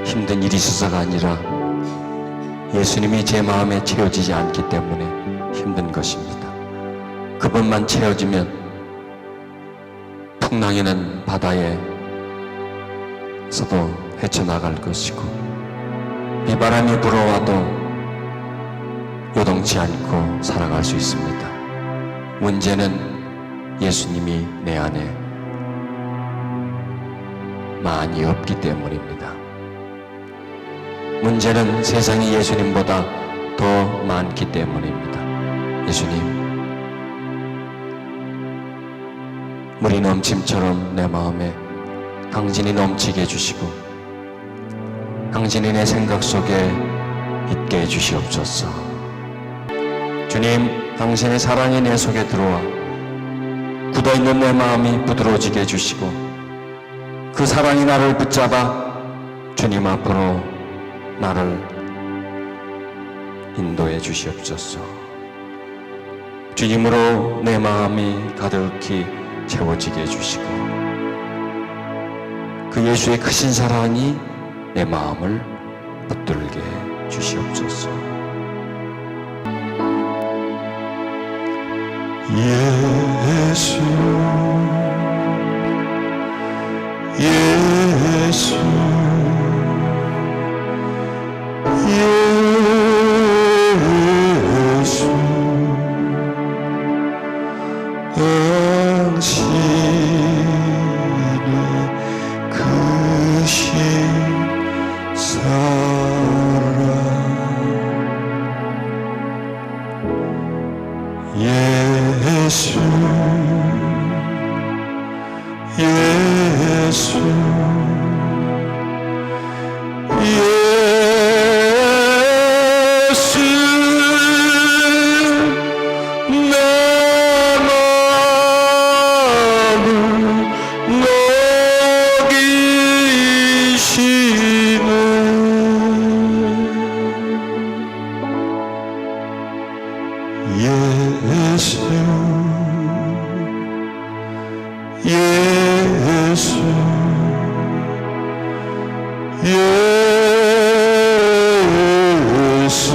힘든 일이 있어서가 아니라 예수님이 제 마음에 채워지지 않기 때문에 힘든 것입니다. 그분만 채워지면 풍랑이는 바다에서도 헤쳐나갈 것이고 비바람이 불어와도 요동치 않고 살아갈 수 있습니다. 문제는 예수님이 내 안에 많이 없기 때문입니다. 문제는 세상이 예수님보다 더 많기 때문입니다. 예수님, 물이 넘침처럼 내 마음에 당신이 넘치게 해주시고 당신이 내 생각 속에 있게 해주시옵소서. 주님, 당신의 사랑이 내 속에 들어와 굳어있는 내 마음이 부드러워지게 해주시고 그 사랑이 나를 붙잡아 주님 앞으로 나를 인도해 주시옵소서. 주님으로 내 마음이 가득히 채워지게 해주시고 그 예수의 크신 사랑이 내 마음을 붙들게 해 주시옵소서. 예수 예수 예수 당신의 크신 사랑 예수 예수 예수 내 마음을 녹이시네 예수 예수 예수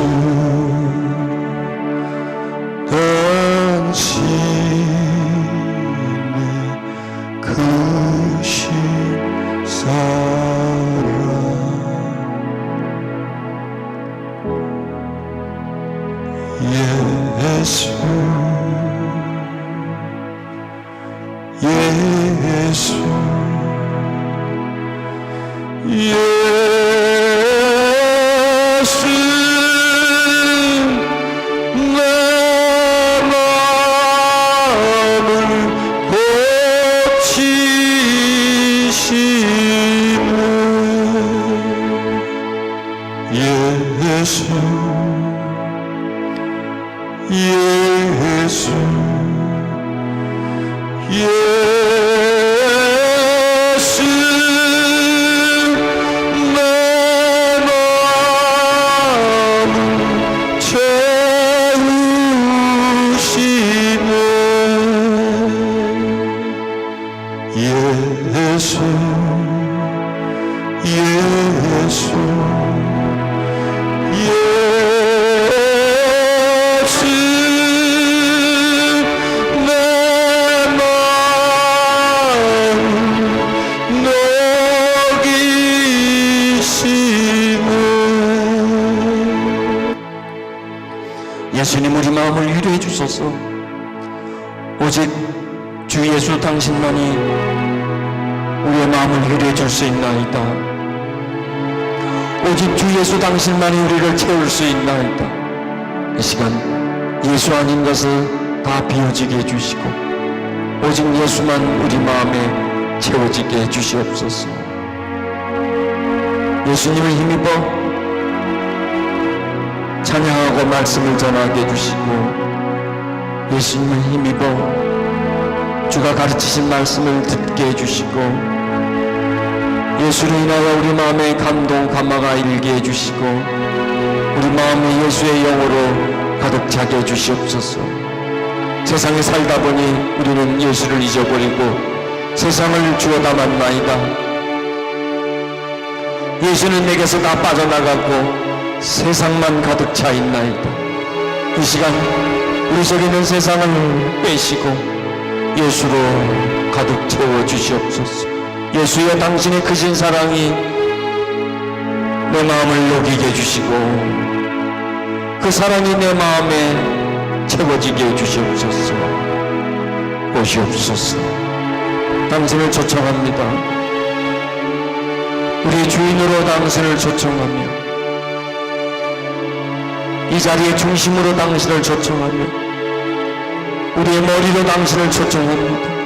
당신의 크신 사랑 예수 예수 예수 내 마음을 고치시네 예수 예수 예수 내 마음을 채우시네 예수 예수 예수 내 마음을 녹이시네 예수님, 우리 마음을 위로해 주소서. 오직 주 예수 당신만이 우리의 마음을 위로해 줄 수 있나이다. 오직 주 예수 당신만이 우리를 채울 수 있나이다. 이 시간 예수 아닌 것을 다 비워지게 해주시고 오직 예수만 우리 마음에 채워지게 해주시옵소서. 예수님을 힘입어 찬양하고 말씀을 전하게 해주시고 예수님을 힘입어 주가 가르치신 말씀을 듣게 해주시고 예수로 인하여 우리 마음에 감동 감화가 일게 해주시고 우리 마음이 예수의 영으로 가득 차게 해주시옵소서. 세상에 살다 보니 우리는 예수를 잊어버리고 세상을 주워 담았나이다. 예수는 내게서 다 빠져나가고 세상만 가득 차 있나이다. 이 시간 우리 속에 있는 세상을 빼시고 예수로 가득 채워 주시옵소서. 예수여, 당신의 크신 사랑이 내 마음을 녹이게 해주시고 그 사랑이 내 마음에 채워지게 해주시옵소서. 오시옵소서. 당신을 초청합니다. 우리의 주인으로 당신을 초청하며 이 자리의 중심으로 당신을 초청하며 우리의 머리로 당신을 초청합니다.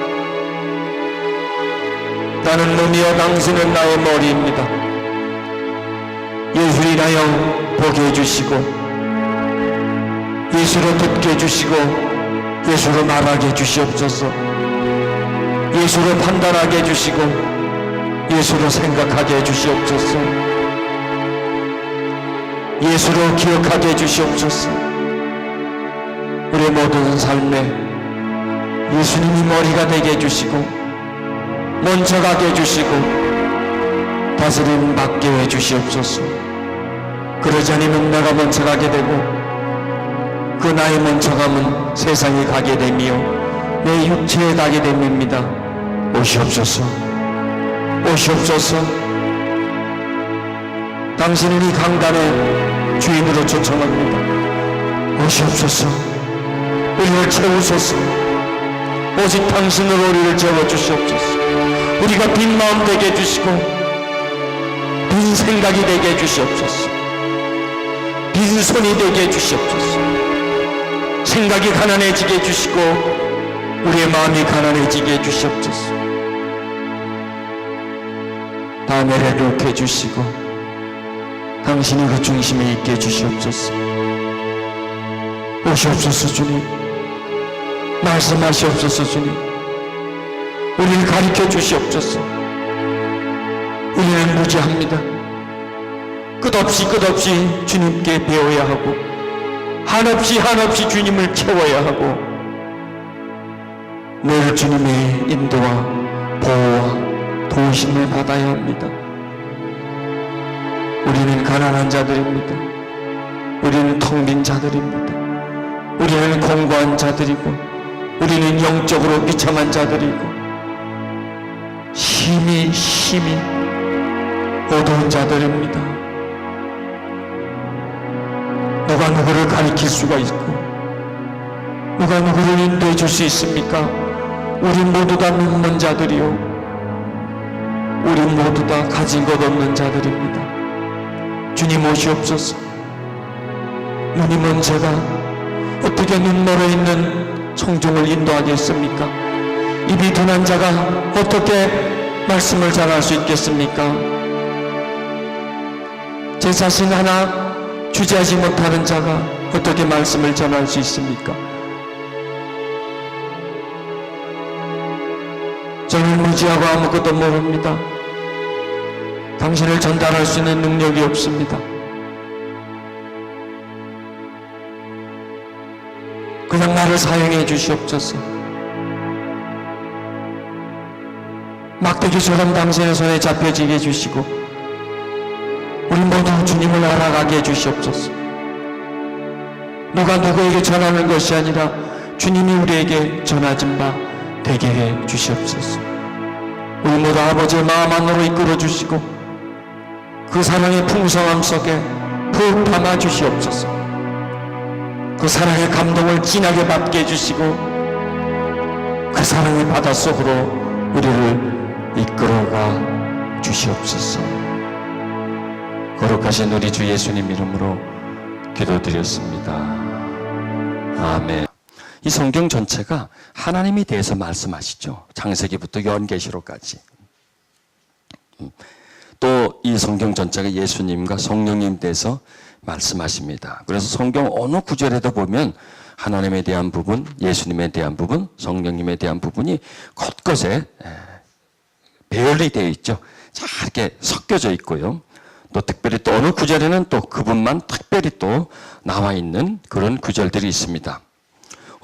나는 몸이여 당신은 나의 머리입니다. 예수를 인하여 보게 해주시고 예수로 듣게 해주시고 예수로 말하게 해주시옵소서. 예수로 판단하게 해주시고 예수로 생각하게 해주시옵소서. 예수로 기억하게 해주시옵소서. 우리의 모든 삶에 예수님이 머리가 되게 해주시고 먼저 가게 해주시고 다스림 받게 해주시옵소서. 그러지 않으면 내가 먼저 가게 되고 그 나의 먼저 감은 세상에 가게 되며 내 육체에 가게 됩니다. 오시옵소서. 오시옵소서. 당신은 이 강단의 주인으로 초청합니다. 오시옵소서. 우리를 채우소서. 오직 당신으로 우리를 채워주시옵소서. 우리가 빈 마음 되게 해주시고 빈 생각이 되게 해주시옵소서. 빈 손이 되게 해주시옵소서. 생각이 가난해지게 해주시고 우리의 마음이 가난해지게 해주시옵소서. 다 내려놓게 해주시고 당신이 그 중심에 있게 해주시옵소서. 오시옵소서 주님. 말씀하시옵소서 주님. 우리를 가르쳐 주시옵소서. 우리는 무지합니다. 끝없이 주님께 배워야 하고 한없이 주님을 채워야 하고 늘 주님의 인도와 보호와 도우심을 받아야 합니다. 우리는 가난한 자들입니다. 우리는 텅 빈 자들입니다. 우리는 공고한 자들이고 우리는 영적으로 비참한 자들이고 힘이 어두운 자들입니다. 누가 누구를 가리킬 수가 있고 누가 누구를 인도해 줄 수 있습니까? 우리 모두 다 눕는 자들이요 우리 모두 다 가진 것 없는 자들입니다. 주님 오시옵소서. 눈이 먼 제가 어떻게 눈 멀어 있는 성종을 인도하겠습니까? 입이 둔한 자가 어떻게 말씀을 전할 수 있겠습니까? 제 자신 하나 주지하지 못하는 자가 어떻게 말씀을 전할 수 있습니까? 저는 무지하고 아무것도 모릅니다. 당신을 전달할 수 있는 능력이 없습니다. 그냥 나를 사용해 주시옵소서. 막대기처럼 당신의 손에 잡혀지게 해주시고 우리 모두 주님을 알아가게 해주시옵소서. 누가 누구에게 전하는 것이 아니라 주님이 우리에게 전하진 바 되게 해 주시옵소서. 우리 모두 아버지의 마음 안으로 이끌어 주시고 그 사랑의 풍성함 속에 푹 담아 주시옵소서. 그 사랑의 감동을 진하게 받게 해주시고 그 사랑의 바닷속으로 우리를 이끌어가 주시옵소서. 거룩하신 우리 주 예수님 이름으로 기도드렸습니다. 아멘. 이 성경 전체가 하나님에 대해서 말씀하시죠. 창세기부터 요한계시록까지. 또 이 성경 전체가 예수님과 성령님에 대해서 말씀하십니다. 그래서 성경 어느 구절에도 보면 하나님에 대한 부분, 예수님에 대한 부분, 성령님에 대한 부분이 곳곳에 배열이 되어 있죠. 잘 이렇게 섞여져 있고요. 또 특별히 또 어느 구절에는 또 그분만 특별히 또 나와 있는 그런 구절들이 있습니다.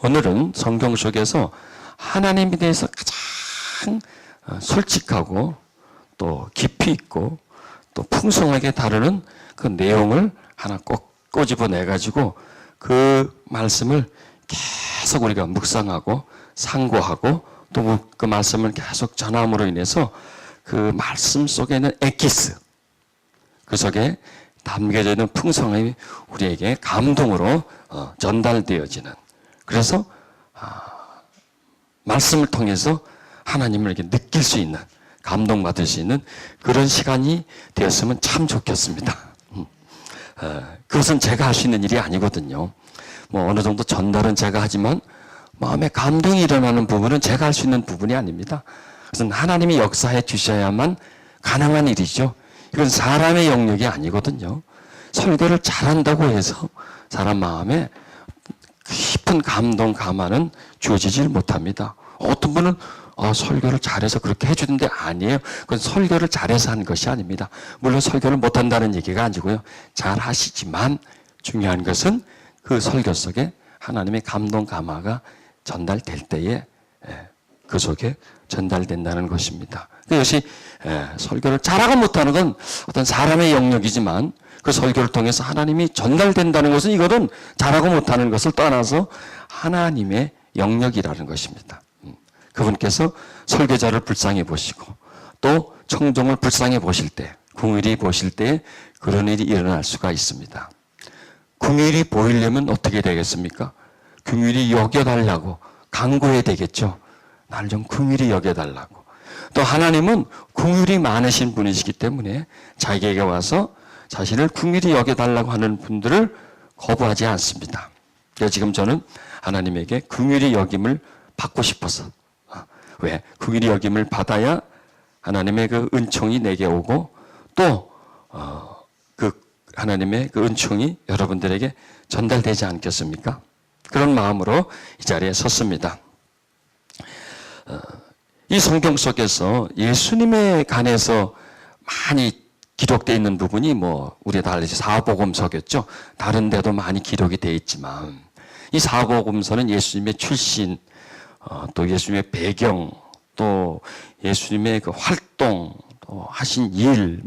오늘은 성경 속에서 하나님에 대해서 가장 솔직하고 또 깊이 있고 또 풍성하게 다루는 그 내용을 하나 꼭 꼬집어내가지고 그 말씀을 계속 우리가 묵상하고 상고하고 또 그 말씀을 계속 전함으로 인해서 그 말씀 속에 있는 엑기스, 그 속에 담겨져 있는 풍성함이 우리에게 감동으로 전달되어지는, 그래서 말씀을 통해서 하나님을 이렇게 느낄 수 있는, 감동받을 수 있는 그런 시간이 되었으면 참 좋겠습니다. 그것은 제가 할 수 있는 일이 아니거든요. 뭐 어느 정도 전달은 제가 하지만 마음에 감동이 일어나는 부분은 제가 할 수 있는 부분이 아닙니다. 그것은 하나님이 역사해 주셔야만 가능한 일이죠. 이건 사람의 영역이 아니거든요. 설교를 잘한다고 해서 사람 마음에 깊은 감동, 감화는 주어지질 못합니다. 어떤 분은 설교를 잘해서 그렇게 해주는데 아니에요. 그건 설교를 잘해서 한 것이 아닙니다. 물론 설교를 못한다는 얘기가 아니고요. 잘 하시지만 중요한 것은 그 설교 속에 하나님의 감동, 감화가 전달될 때에 그 속에 전달된다는 것입니다. 이것이 설교를 잘하고 못하는 건 어떤 사람의 영역이지만 그 설교를 통해서 하나님이 전달된다는 것은 이거는 잘하고 못하는 것을 떠나서 하나님의 영역이라는 것입니다. 그분께서 설교자를 불쌍히 보시고 또 청종을 불쌍히 보실 때, 긍휼히 보실 때 그런 일이 일어날 수가 있습니다. 긍휼히 보이려면 어떻게 되겠습니까? 긍휼히 여겨달라고 간구해야 되겠죠. 나를 좀 긍휼히 여겨달라고. 또 하나님은 긍휼이 많으신 분이시기 때문에 자기에게 와서 자신을 긍휼히 여겨달라고 하는 분들을 거부하지 않습니다. 그래서 지금 저는 하나님에게 긍휼히 여김을 받고 싶어서, 왜? 긍휼히 여김을 받아야 하나님의 그 은총이 내게 오고 또 그 하나님의 그 은총이 여러분들에게 전달되지 않겠습니까? 그런 마음으로 이 자리에 섰습니다. 이 성경 속에서 예수님에 관해서 많이 기록되어 있는 부분이 우리 다 알듯이 사복음서겠죠. 다른 데도 많이 기록이 되어 있지만 이 사복음서는 예수님의 출신, 또 예수님의 배경, 또 예수님의 그 활동, 또 하신 일,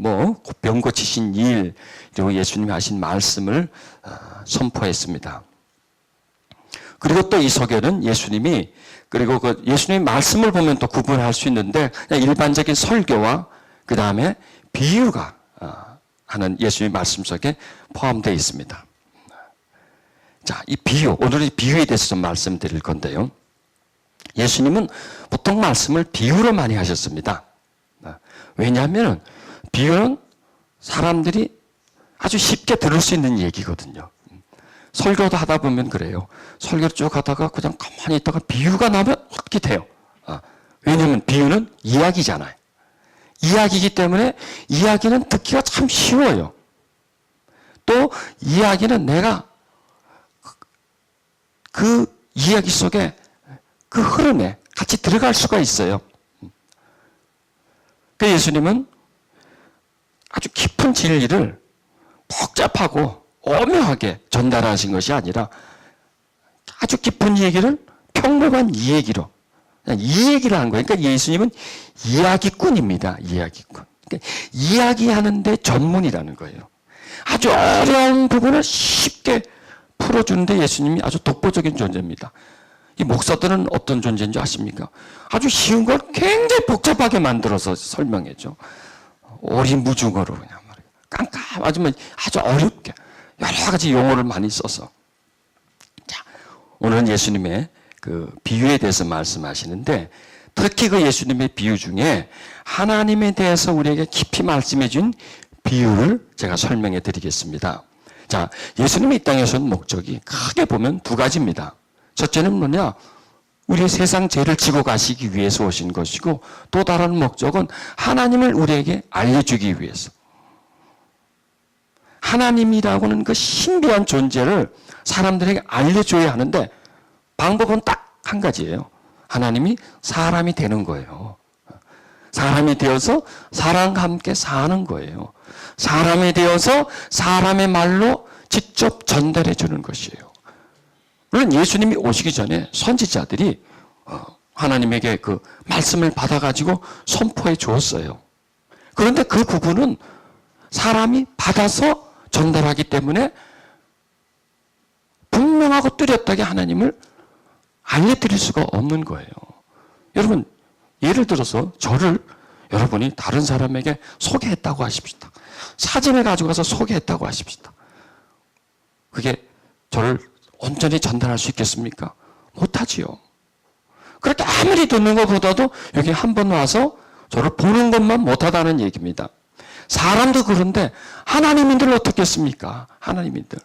병 고치신 일, 그리고 예수님이 하신 말씀을 선포했습니다. 그리고 또 이 속에는 예수님이, 그리고 그 예수님의 말씀을 보면 또 구분할 수 있는데 그냥 일반적인 설교와 그 다음에 비유가 하는 예수님의 말씀 속에 포함되어 있습니다. 자, 이 비유, 오늘은 비유에 대해서 좀 말씀드릴 건데요. 예수님은 보통 말씀을 비유로 많이 하셨습니다. 왜냐하면 비유는 사람들이 아주 쉽게 들을 수 있는 얘기거든요. 설교도 하다 보면 그래요. 설교를 쭉 하다가 그냥 가만히 있다가 비유가 나면 어떻게 돼요? 왜냐하면 비유는 이야기잖아요. 이야기이기 때문에 이야기는 듣기가 참 쉬워요. 또 이야기는 내가 그 이야기 속에 그 흐름에 같이 들어갈 수가 있어요. 그 예수님은 아주 깊은 진리를 복잡하고 오묘하게 전달하신 것이 아니라 아주 깊은 얘기를 평범한 이 얘기로, 이 얘기를 한 거예요. 그러니까 예수님은 이야기꾼입니다. 이야기꾼. 그러니까 이야기하는데 전문이라는 거예요. 아주 어려운 부분을 쉽게 풀어주는데 예수님이 아주 독보적인 존재입니다. 이 목사들은 어떤 존재인지 아십니까? 아주 쉬운 걸 굉장히 복잡하게 만들어서 설명해줘. 오리무중어로 그냥 말이에요. 깜깜하지만 아주 어렵게 여러 가지 용어를 많이 써서. 자, 오늘은 예수님의 그 비유에 대해서 말씀하시는데 특히 그 예수님의 비유 중에 하나님에 대해서 우리에게 깊이 말씀해 준 비유를 제가 설명해 드리겠습니다. 자, 예수님이 이 땅에 오신 목적이 크게 보면 두 가지입니다. 첫째는 뭐냐? 우리의 세상 죄를 지고 가시기 위해서 오신 것이고 또 다른 목적은 하나님을 우리에게 알려주기 위해서. 하나님이라고는 그 신비한 존재를 사람들에게 알려줘야 하는데 방법은 딱 한 가지예요. 하나님이 사람이 되는 거예요. 사람이 되어서 사람과 함께 사는 거예요. 사람이 되어서 사람의 말로 직접 전달해 주는 것이에요. 물론 예수님이 오시기 전에 선지자들이 하나님에게 그 말씀을 받아가지고 선포해 주었어요. 그런데 그 부분은 사람이 받아서 전달하기 때문에 분명하고 뚜렷하게 하나님을 알려드릴 수가 없는 거예요. 여러분, 예를 들어서 저를 여러분이 다른 사람에게 소개했다고 하십시다. 사진을 가지고 가서 소개했다고 하십시다. 그게 저를 온전히 전달할 수 있겠습니까? 못하지요. 그렇게 아무리 듣는 것보다도 여기 한 번 와서 저를 보는 것만 못하다는 얘기입니다. 사람도 그런데 하나님인들 어떻겠습니까? 하나님인들.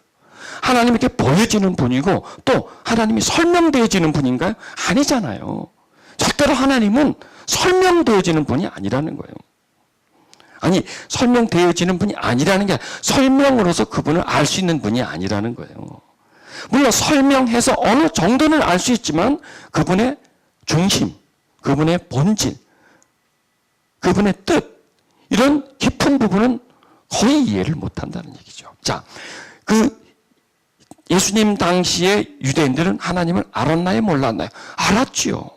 하나님에게 보여지는 분이고 또 하나님이 설명되어지는 분인가요? 아니잖아요. 절대로 하나님은 설명되어지는 분이 아니라는 거예요. 아니, 설명되어지는 분이 아니라는 게 설명으로서 그분을 알 수 있는 분이 아니라는 거예요. 물론 설명해서 어느 정도는 알 수 있지만 그분의 중심, 그분의 본질, 그분의 뜻, 이런 깊은 부분은 거의 이해를 못한다는 얘기죠. 자, 예수님 당시에 유대인들은 하나님을 알았나요? 몰랐나요? 알았지요.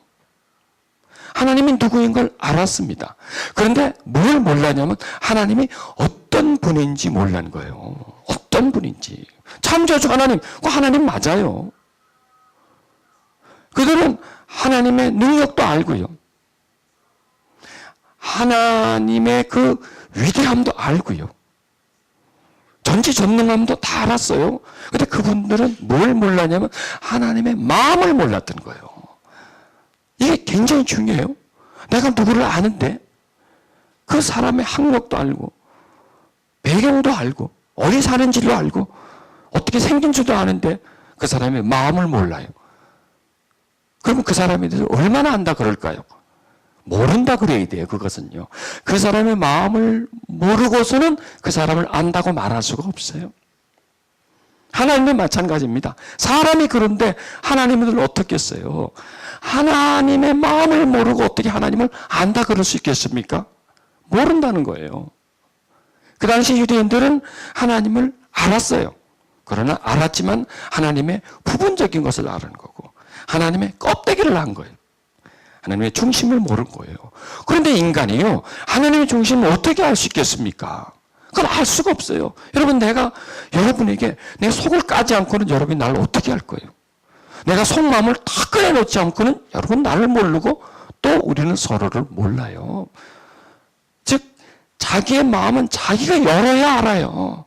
하나님이 누구인 걸 알았습니다. 그런데 뭘 몰랐냐면 하나님이 어떤 분인지 몰란 거예요. 어떤 분인지. 창조주 하나님, 그 하나님 맞아요. 그들은 하나님의 능력도 알고요. 하나님의 그 위대함도 알고요. 전지전능함도 다 알았어요. 근데 그분들은 뭘 몰랐냐면 하나님의 마음을 몰랐던 거예요. 이게 굉장히 중요해요. 내가 누구를 아는데 그 사람의 학력도 알고 배경도 알고 어디 사는지도 알고 어떻게 생긴 줄도 아는데 그 사람의 마음을 몰라요. 그러면 그 사람에 대해서 얼마나 안다 그럴까요? 모른다 그래야 돼요. 그것은요. 그 사람의 마음을 모르고서는 그 사람을 안다고 말할 수가 없어요. 하나님도 마찬가지입니다. 사람이 그런데 하나님을 어떻게 했어요? 하나님의 마음을 모르고 어떻게 하나님을 안다 그럴 수 있겠습니까? 모른다는 거예요. 그 당시 유대인들은 하나님을 알았어요. 그러나 알았지만 하나님의 부분적인 것을 아는 거고 하나님의 껍데기를 안 거예요. 하나님의 중심을 모르는 거예요. 그런데 인간이요, 하나님의 중심을 어떻게 알 수 있겠습니까? 그건 알 수가 없어요. 여러분, 내가 여러분에게 내 속을 까지 않고는 여러분이 나를 어떻게 할 거예요? 내가 속마음을 다 꺼내놓지 않고는 여러분 나를 모르고 또 우리는 서로를 몰라요. 즉, 자기의 마음은 자기가 열어야 알아요.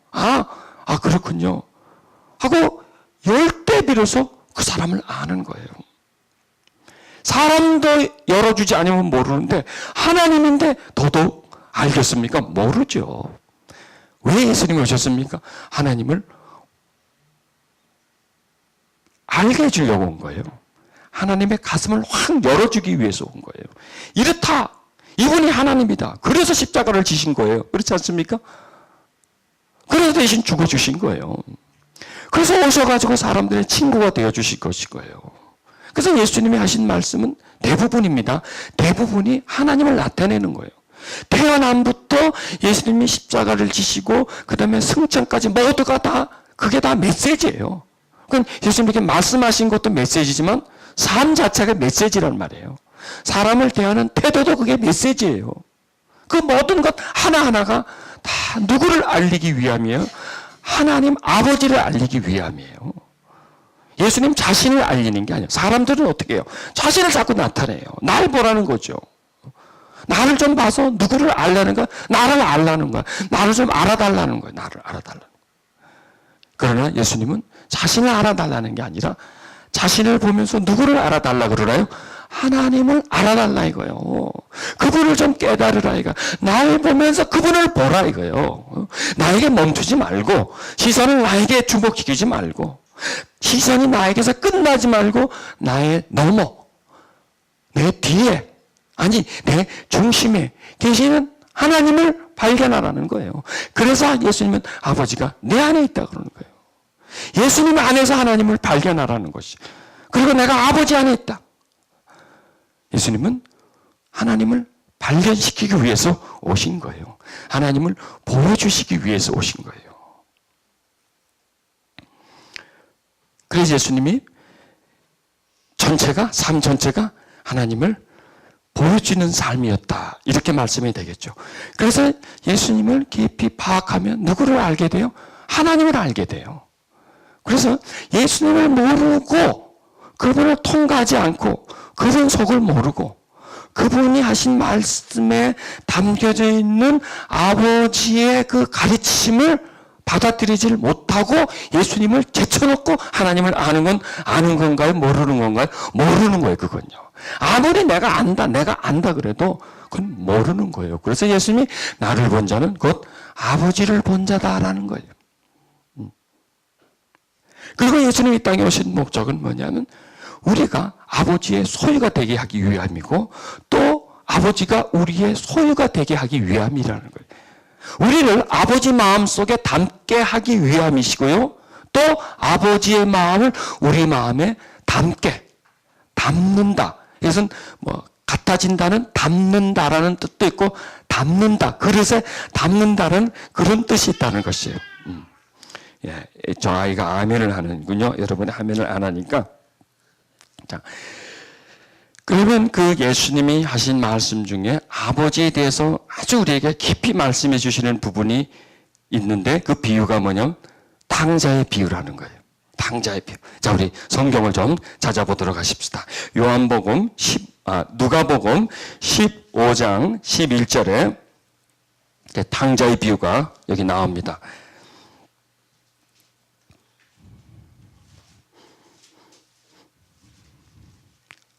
그렇군요. 하고 열 때 비로소 그 사람을 아는 거예요. 사람도 열어주지 않으면 모르는데 하나님인데 더더욱 알겠습니까? 모르죠. 왜 예수님이 오셨습니까? 하나님을 알게 해주려고 온 거예요. 하나님의 가슴을 확 열어주기 위해서 온 거예요. 이렇다. 이분이 하나님이다. 그래서 십자가를 지신 거예요. 그렇지 않습니까? 그래서 대신 죽어주신 거예요. 그래서 오셔가지고 사람들의 친구가 되어주실 것일 거예요. 그래서 예수님이 하신 말씀은 대부분입니다. 대부분이 하나님을 나타내는 거예요. 태어남부터 예수님이 십자가를 지시고 그 다음에 승천까지 모두가 다 그게 다 메시지예요. 그건 예수님께 말씀하신 것도 메시지지만 삶 자체가 메시지란 말이에요. 사람을 대하는 태도도 그게 메시지예요. 그 모든 것 하나하나가 다 누구를 알리기 위함이에요? 하나님 아버지를 알리기 위함이에요. 예수님 자신을 알리는 게 아니에요. 사람들은 어떻게 해요? 자신을 자꾸 나타내요. 날 보라는 거죠. 나를 좀 봐서 누구를 알라는 거야? 나를 알라는 거야. 나를 좀 알아달라는 거야. 나를 알아달라는 거야. 그러나 예수님은 자신을 알아달라는 게 아니라 자신을 보면서 누구를 알아달라 그러나요? 하나님을 알아달라 이거예요. 그분을 좀 깨달으라 이거. 나를 보면서 그분을 보라 이거예요. 나에게 멈추지 말고 시선을 나에게 주목시키지 말고 시선이 나에게서 끝나지 말고 나의 넘어 내 뒤에 아니 내 중심에 계시는 하나님을 발견하라는 거예요. 그래서 예수님은 아버지가 내 안에 있다 그러는 거예요. 예수님 안에서 하나님을 발견하라는 것이. 그리고 내가 아버지 안에 있다. 예수님은 하나님을 발견시키기 위해서 오신 거예요. 하나님을 보여주시기 위해서 오신 거예요. 그래서 예수님이 삶 전체가 하나님을 보여주는 삶이었다. 이렇게 말씀이 되겠죠. 그래서 예수님을 깊이 파악하면 누구를 알게 돼요? 하나님을 알게 돼요. 그래서 예수님을 모르고 그분을 통과하지 않고 그분 속을 모르고 그분이 하신 말씀에 담겨져 있는 아버지의 그 가르침을 받아들이질 못하고 예수님을 제쳐놓고 하나님을 아는 건 아는 건가요? 모르는 건가요? 모르는 거예요, 그건요. 아무리 내가 안다 그래도 그건 모르는 거예요. 그래서 예수님이 나를 본 자는 곧 아버지를 본 자다라는 거예요. 그리고 예수님이 이 땅에 오신 목적은 뭐냐면 우리가 아버지의 소유가 되게 하기 위함이고 또 아버지가 우리의 소유가 되게 하기 위함이라는 거예요. 우리를 아버지 마음속에 담게 하기 위함이시고요. 또 아버지의 마음을 우리 마음에 담는다. 이것은 같아진다는 담는다라는 뜻도 있고 담는다. 그릇에 담는다는 그런 뜻이 있다는 것이에요. 예, 저 아이가 아멘을 하는군요. 여러분이 아멘을 안 하니까. 자, 그러면 그 예수님이 하신 말씀 중에 아버지에 대해서 아주 우리에게 깊이 말씀해 주시는 부분이 있는데 그 비유가 뭐냐면 탕자의 비유라는 거예요. 탕자의 비유. 자, 우리 성경을 좀 찾아보도록 하십시다. 누가복음 15장 11절에 탕자의 비유가 여기 나옵니다.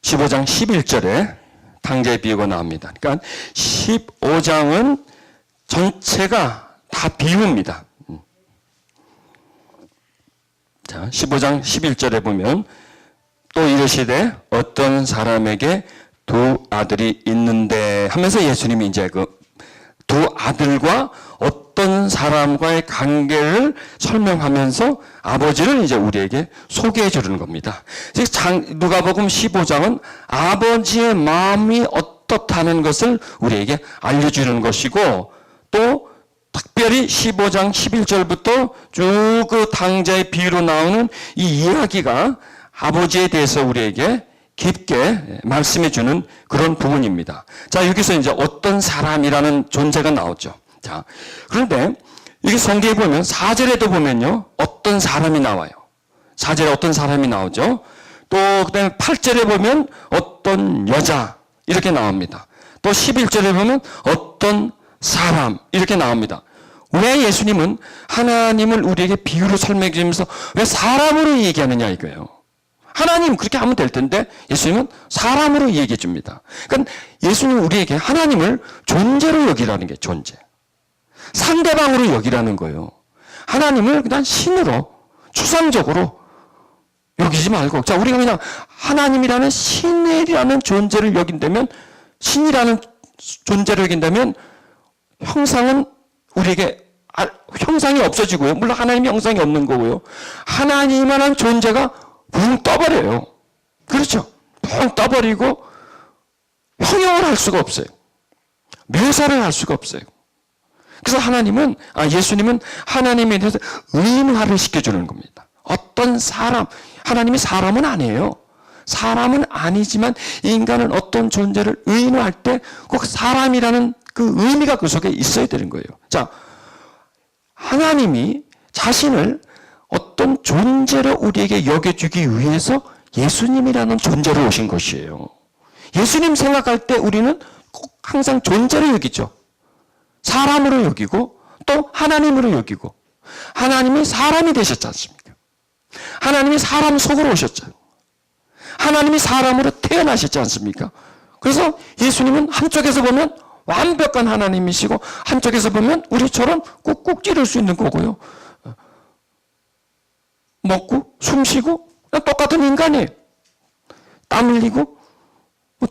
15장 11절에 탕자의 비유가 나옵니다. 그러니까 15장은 전체가 다 비유입니다. 자, 15장 11절에 보면 또 이르시되 어떤 사람에게 두 아들이 있는데 하면서 예수님이 이제 그 두 아들과 어떤 사람과의 관계를 설명하면서 아버지를 이제 우리에게 소개해 주는 겁니다. 누가복음 15장은 아버지의 마음이 어떻다는 것을 우리에게 알려주는 것이고 또 특별히 15장 11절부터 쭉 그 탕자의 비유로 나오는 이 이야기가 아버지에 대해서 우리에게 깊게 말씀해 주는 그런 부분입니다. 자, 여기서 이제 어떤 사람이라는 존재가 나오죠. 자, 그런데 여기 성경에 보면 4절에도 보면요. 어떤 사람이 나와요. 4절에 어떤 사람이 나오죠. 또 그다음에 8절에 보면 어떤 여자 이렇게 나옵니다. 또 11절에 보면 어떤 사람 이렇게 나옵니다. 왜 예수님은 하나님을 우리에게 비유로 설명해 주면서 왜 사람으로 얘기하느냐 이거예요. 하나님 그렇게 하면 될 텐데 예수님은 사람으로 얘기해 줍니다. 그러니까 예수님은 우리에게 하나님을 존재로 여기라는 게 존재. 상대방으로 여기라는 거예요. 하나님을 그냥 신으로 추상적으로 여기지 말고 자 우리가 그냥 하나님이라는 신이라는 존재를 여긴다면 신이라는 존재를 여긴다면 형상은 우리에게 형상이 없어지고요. 물론 하나님의 형상이 없는 거고요. 하나님이라는 존재가 붕 떠버려요. 그렇죠? 붕 떠버리고 형용을 할 수가 없어요. 묘사를 할 수가 없어요. 그래서 예수님은 하나님에 대해서 의인화를 시켜주는 겁니다. 어떤 사람, 하나님이 사람은 아니에요. 사람은 아니지만 인간은 어떤 존재를 의인화할 때 꼭 사람이라는 그 의미가 그 속에 있어야 되는 거예요. 자, 하나님이 자신을 어떤 존재로 우리에게 여겨주기 위해서 예수님이라는 존재로 오신 것이에요. 예수님 생각할 때 우리는 꼭 항상 존재로 여기죠. 사람으로 여기고 또 하나님으로 여기고 하나님이 사람이 되셨지 않습니까? 하나님이 사람 속으로 오셨죠. 하나님이 사람으로 태어나셨지 않습니까? 그래서 예수님은 한쪽에서 보면 완벽한 하나님이시고 한쪽에서 보면 우리처럼 꾹꾹 찌를 수 있는 거고요. 먹고 숨쉬고 똑같은 인간이에요. 땀 흘리고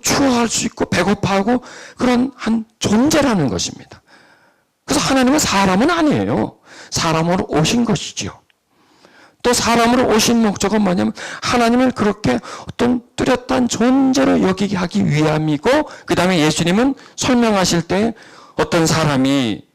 추워할 수 있고 배고파하고 그런 한 존재라는 것입니다. 그래서 하나님은 사람은 아니에요. 사람으로 오신 것이지요. 또 사람으로 오신 목적은 뭐냐면 하나님을 그렇게 어떤 뚜렷한 존재로 여기게 하기 위함이고 그 다음에 예수님은 설명하실 때 어떤 사람이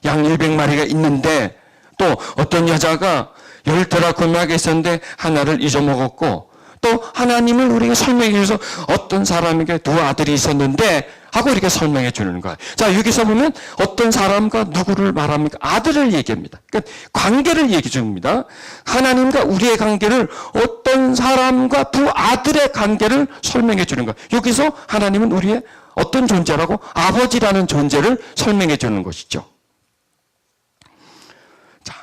양 100마리가 있는데 또 어떤 여자가 10토라 구매하게 있었는데 하나를 잊어먹었고 또 하나님을 우리에게 설명해 주셔서 어떤 사람에게 두 아들이 있었는데 하고 이렇게 설명해 주는 거예요. 자, 여기서 보면 어떤 사람과 누구를 말합니까? 아들을 얘기합니다. 그러니까 관계를 얘기해 줍니다. 하나님과 우리의 관계를 어떤 사람과 두 아들의 관계를 설명해 주는 거예요. 여기서 하나님은 우리의 어떤 존재라고? 아버지라는 존재를 설명해 주는 것이죠. 자,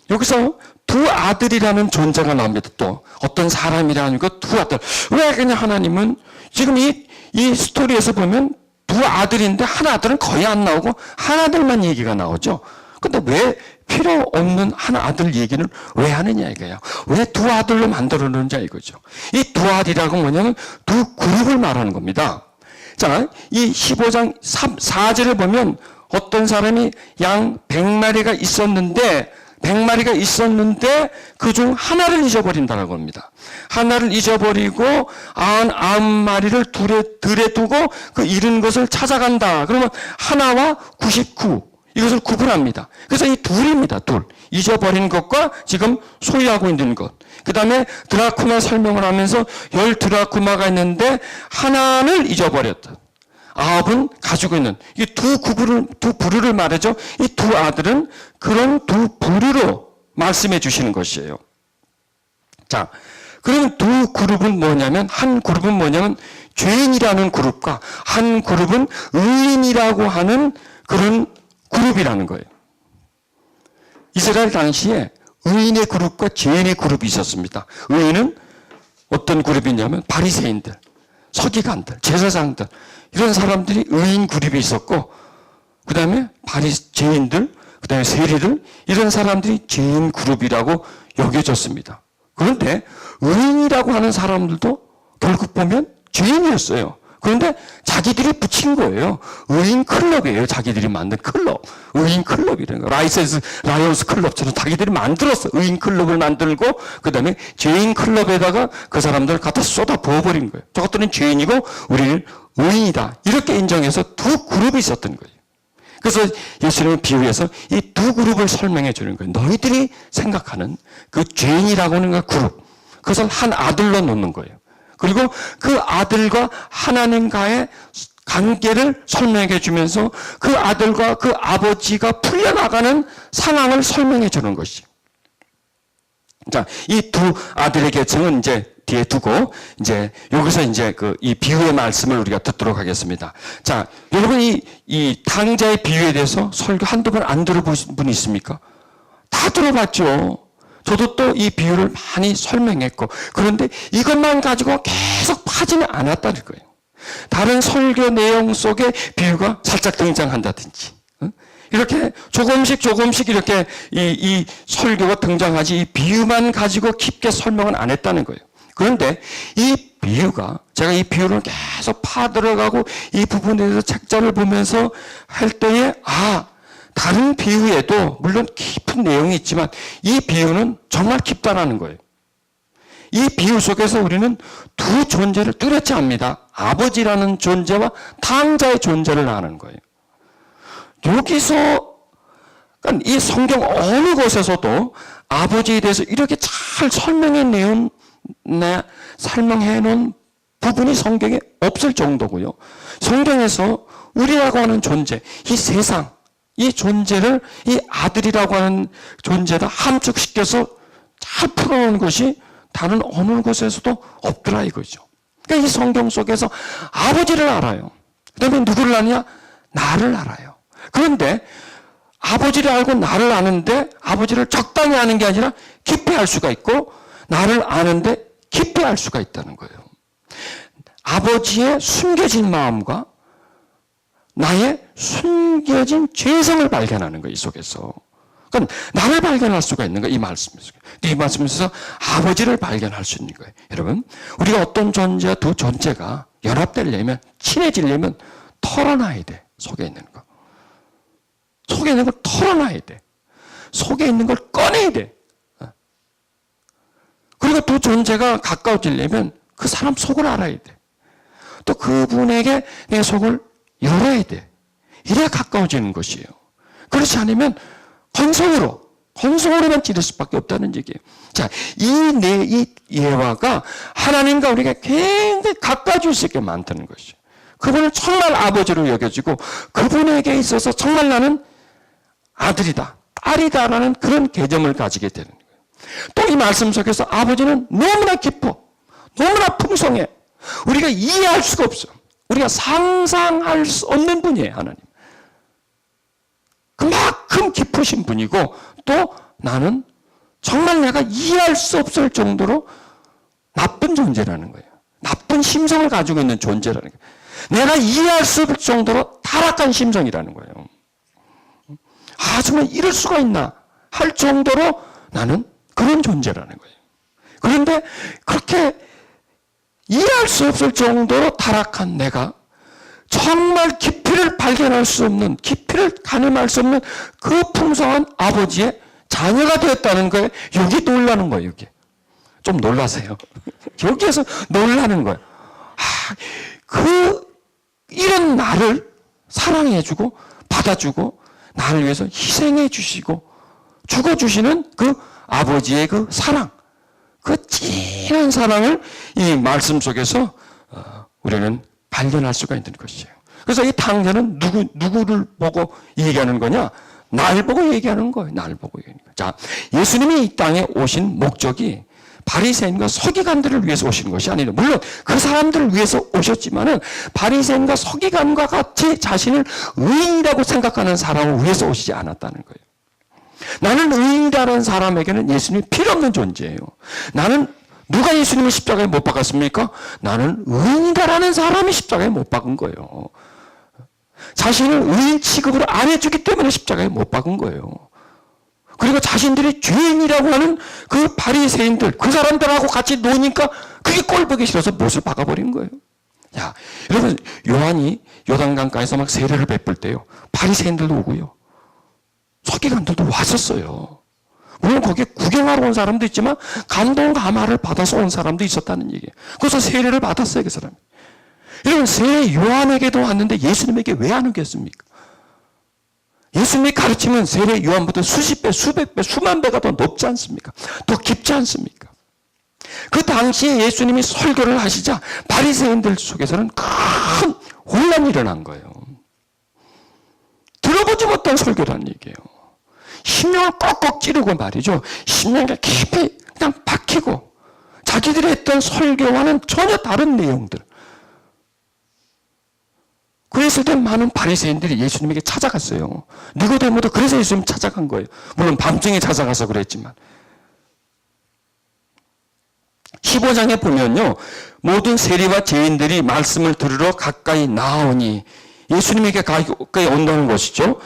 여기서 두 아들이라는 존재가 나옵니다. 또 어떤 사람이라는 거 두 아들. 왜 그냥 하나님은 지금 이 스토리에서 보면 두 아들인데 한 아들은 거의 안 나오고 한 아들만 얘기가 나오죠. 근데 왜 필요 없는 한 아들 얘기는 왜 하느냐 이거예요. 왜 두 아들로 만들어놓는지 이거죠. 이 두 아들이라고 뭐냐면 두 그룹을 말하는 겁니다. 자, 이 15장 4절을 보면 어떤 사람이 양 100마리가 있었는데 그중 하나를 잊어버린다라고 합니다. 하나를 잊어버리고 99마리를 들에 두고 그 잃은 것을 찾아간다. 그러면 하나와 99 이것을 구분합니다. 그래서 이 둘입니다. 둘. 잊어버린 것과 지금 소유하고 있는 것. 그 다음에 드라쿠마 설명을 하면서 10 드라쿠마가 있는데 하나를 잊어버렸다. 9은 가지고 있는 이 두 부류를 말하죠. 이 두 아들은 그런 두 부류로 말씀해 주시는 것이에요. 자, 그러면 두 그룹은 뭐냐면 한 그룹은 뭐냐면 죄인이라는 그룹과 한 그룹은 의인이라고 하는 그런 그룹이라는 거예요. 이스라엘 당시에 의인의 그룹과 죄인의 그룹이 있었습니다. 의인은 어떤 그룹이냐면 바리새인들, 서기관들, 제사장들 이런 사람들이 의인 그룹이 있었고 그 다음에 죄인들, 그 다음에 세리들 이런 사람들이 죄인 그룹이라고 여겨졌습니다. 그런데 의인이라고 하는 사람들도 결국 보면 죄인이었어요. 그런데 자기들이 붙인 거예요. 의인 클럽이에요. 자기들이 만든 클럽. 의인 클럽이라는 거. 라이언스 클럽처럼 자기들이 만들었어. 의인 클럽을 만들고 그 다음에 죄인 클럽에다가 그 사람들을 갖다 쏟아 부어버린 거예요. 저것들은 죄인이고 우리는 의인이다. 이렇게 인정해서 두 그룹이 있었던 거예요. 그래서 예수님의 비유에서 이 두 그룹을 설명해 주는 거예요. 너희들이 생각하는 그 죄인이라고 하는 그 그룹. 그것을 한 아들로 놓는 거예요. 그리고 그 아들과 하나님과의 관계를 설명해 주면서 그 아들과 그 아버지가 풀려나가는 상황을 설명해 주는 것이죠. 자, 이 두 아들의 계층은 이제 뒤에 두고 이제 여기서 이제 이 비유의 말씀을 우리가 듣도록 하겠습니다. 자, 여러분 이 탕자의 비유에 대해서 설교 한두 번 안 들어보신 분이 있습니까? 다 들어봤죠. 저도 또 이 비유를 많이 설명했고 그런데 이것만 가지고 계속 파지는 않았다는 거예요. 다른 설교 내용 속에 비유가 살짝 등장한다든지 이렇게 조금씩 이렇게 이 설교가 등장하지 이 비유만 가지고 깊게 설명은 안 했다는 거예요. 그런데 이 비유가 제가 이 비유를 계속 파들어가고 이 부분에 대해서 책자를 보면서 할 때에 다른 비유에도 물론 깊은 내용이 있지만 이 비유는 정말 깊다라는 거예요. 이 비유 속에서 우리는 두 존재를 뚜렷이 압니다. 아버지라는 존재와 탕자의 존재를 아는 거예요. 여기서 그러니까 이 성경 어느 곳에서도 아버지에 대해서 이렇게 잘 설명해 놓은 부분이 성경에 없을 정도고요. 성경에서 우리라고 하는 존재, 이 세상, 이 존재를 이 아들이라고 하는 존재를 함축시켜서 잘 풀어놓은 것이 다른 어느 곳에서도 없더라 이거죠. 그러니까 이 성경 속에서 아버지를 알아요. 그 다음에 누구를 아냐? 나를 알아요. 그런데 아버지를 알고 나를 아는데 아버지를 적당히 아는 게 아니라 깊이 알 수가 있고 나를 아는데 깊이 알 수가 있다는 거예요. 아버지의 숨겨진 마음과 나의 숨겨진 죄성을 발견하는 거예요. 이 속에서. 그럼 나를 발견할 수가 있는 거예요. 이 말씀에서. 이 말씀에서 아버지를 발견할 수 있는 거예요. 여러분, 우리가 어떤 존재와 두 존재가 연합되려면 친해지려면 털어놔야 돼. 속에 있는 거. 속에 있는 걸 털어놔야 돼. 속에 있는 걸 꺼내야 돼. 그리고 두 존재가 가까워지려면 그 사람 속을 알아야 돼. 또 그분에게 내 속을 열어야 돼. 이래야 가까워지는 것이에요. 그렇지 않으면 건성으로 혼성으로만 지를 수밖에 없다는 얘기예요. 자, 이 예화가 하나님과 우리가 굉장히 가까워질 수 있게 만드는 것이죠. 그분을 정말 아버지로 여겨지고 그분에게 있어서 정말 나는 아들이다, 딸이다라는 그런 개념을 가지게 되는 거예요. 또 이 말씀 속에서 아버지는 너무나 깊어, 너무나 풍성해. 우리가 이해할 수가 없어. 우리가 상상할 수 없는 분이에요, 하나님. 그만큼 깊으신 분이고 또 나는 정말 내가 이해할 수 없을 정도로 나쁜 존재라는 거예요. 나쁜 심성을 가지고 있는 존재라는 거예요. 내가 이해할 수 없을 정도로 타락한 심성이라는 거예요. 아, 정말 이럴 수가 있나 할 정도로 나는 그런 존재라는 거예요. 그런데 그렇게 이해할 수 없을 정도로 타락한 내가 정말 깊이를 발견할 수 없는, 깊이를 가늠할 수 없는 그 풍성한 아버지의 자녀가 되었다는 거예요. 여기 놀라는 거예요, 여기. 좀 놀라세요. 여기에서 놀라는 거예요. 이런 나를 사랑해주고, 받아주고, 나를 위해서 희생해 주시고, 죽어주시는 그 아버지의 그 사랑, 그 진한 사랑을 이 말씀 속에서 우리는 발견할 수가 있는 것이에요. 그래서 이 탕자는 누구를 보고 얘기하는 거냐? 날 보고 얘기하는 거예요. 날 보고 얘기하는 거예요. 자, 예수님이 이 땅에 오신 목적이 바리새인과 서기관들을 위해서 오신 것이 아니라, 물론 그 사람들을 위해서 오셨지만은 바리새인과 서기관과 같이 자신을 의인이라고 생각하는 사람을 위해서 오시지 않았다는 거예요. 나는 의인이라는 사람에게는 예수님이 필요 없는 존재예요. 나는 누가 예수님을 십자가에 못 박았습니까? 나는 의인이라는 사람이 십자가에 못 박은 거예요. 자신을 의인 취급을 안 해주기 때문에 십자가에 못 박은 거예요. 그리고 자신들이 죄인이라고 하는 그 바리새인들, 그 사람들하고 같이 노니까 그게 꼴보기 싫어서 못을 박아버린 거예요. 야, 여러분, 요한이 요단강가에서 막 세례를 베풀 때요, 바리새인들도 오고요, 서기관들도 왔었어요. 물론 거기에 구경하러 온 사람도 있지만 감동 감화를 받아서 온 사람도 있었다는 얘기예요. 그래서 세례를 받았어요, 그 사람이. 여러분, 세례 요한에게도 왔는데 예수님에게 왜 안 오겠습니까? 예수님이 가르치면 세례 요한보다 수십 배, 수백 배, 수만 배가 더 높지 않습니까? 더 깊지 않습니까? 그 당시에 예수님이 설교를 하시자 바리새인들 속에서는 큰 혼란이 일어난 거예요. 들어보지 못한 설교라는 얘기예요. 심령을 꼭꼭 찌르고 말이죠. 심령에 깊이 그냥 박히고 자기들이 했던 설교와는 전혀 다른 내용들. 그랬을 때 많은 바리새인들이 예수님에게 찾아갔어요. 니고데모도 그래서 예수님 찾아간 거예요. 물론 밤중에 찾아가서 그랬지만. 15장에 보면요, 모든 세리와 죄인들이 말씀을 들으러 가까이 나오니, 예수님에게 가까이 온다는 것이죠.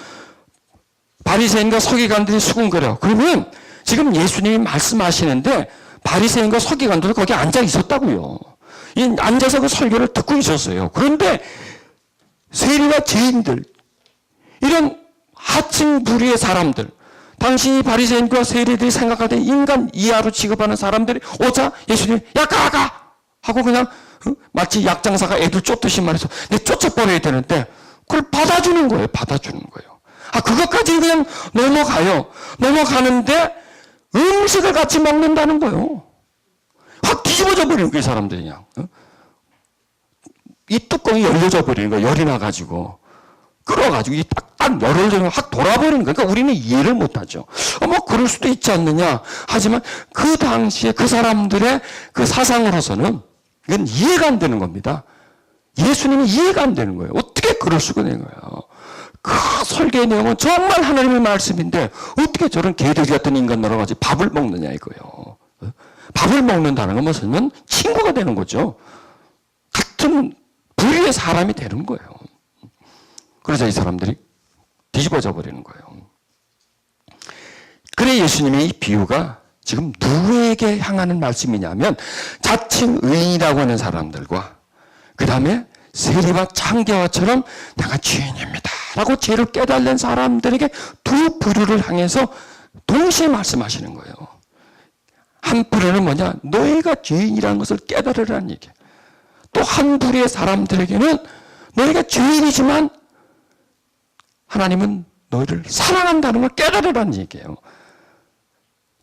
바리새인과 서기관들이 수군거려. 그러면 지금 예수님이 말씀하시는데 바리새인과 서기관들도 거기 앉아 있었다고요. 앉아서 그 설교를 듣고 있었어요. 그런데 세리와 죄인들, 이런 하층 부류의 사람들, 당시 바리새인과 세리들이 생각할 때 인간 이하로 취급하는 사람들이 오자 예수님이 야 가! 하고 그냥 마치 약장사가 애들 쫓듯이 말해서 내 쫓아버려야 되는데 그걸 받아주는 거예요. 받아주는 거예요. 그것까지 그냥 넘어가요. 넘어가는데 음식을 같이 먹는다는 거예요. 확 뒤집어져 버리는 거예요, 사람들이 그냥. 이 뚜껑이 열려져 버리는 거예요. 열이 나가지고. 끌어가지고 이 딱 열을 정도 확 돌아버리는 거예요. 그러니까 우리는 이해를 못하죠. 뭐 그럴 수도 있지 않느냐. 하지만 그 당시에 그 사람들의 그 사상으로서는 이건 이해가 안 되는 겁니다. 예수님이 이해가 안 되는 거예요. 어떻게 그럴 수가 있는 거예요. 그 설계의 내용은 정말 하나님의 말씀인데 어떻게 저런 개돼지 같은 인간들하고 같이 밥을 먹느냐 이거예요. 밥을 먹는다는 건 무슨 친구가 되는 거죠. 같은 부류의 사람이 되는 거예요. 그래서 이 사람들이 뒤집어져 버리는 거예요. 그래 예수님의 이 비유가 지금 누구에게 향하는 말씀이냐면 자칭 의인이라고 하는 사람들과 그 다음에 세리와 창기와처럼 내가 죄인입니다 라고 죄를 깨달는 사람들에게 두 부류를 향해서 동시에 말씀하시는 거예요. 한 부류는 뭐냐? 너희가 죄인이라는 것을 깨달으라는 얘기예요. 또 한 부류의 사람들에게는 너희가 죄인이지만 하나님은 너희를 사랑한다는 걸 깨달으라는 얘기예요.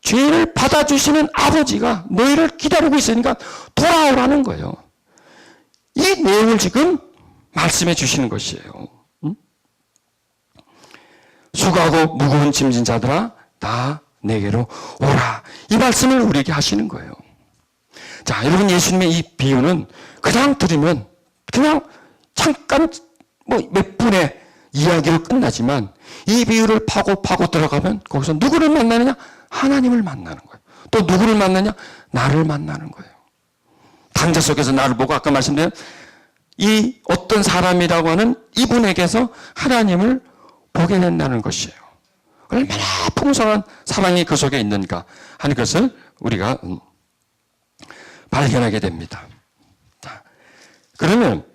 죄를 받아주시는 아버지가 너희를 기다리고 있으니까 돌아오라는 거예요. 이 내용을 지금 말씀해 주시는 것이에요. 수고하고 무거운 짐진 자들아 다 내게로 오라. 이 말씀을 우리에게 하시는 거예요. 자, 여러분, 예수님의 이 비유는 그냥 들으면 그냥 잠깐 몇 분의 이야기로 끝나지만 이 비유를 파고 들어가면 거기서 누구를 만나느냐? 하나님을 만나는 거예요. 또 누구를 만나냐? 나를 만나는 거예요. 당자 속에서 나를 보고 아까 말씀드린 이 어떤 사람이라고 하는 이분에게서 하나님을 보게 된다는 것이에요. 얼마나 풍성한 사랑이 그 속에 있는가 하는 것을 우리가 발견하게 됩니다. 자, 그러면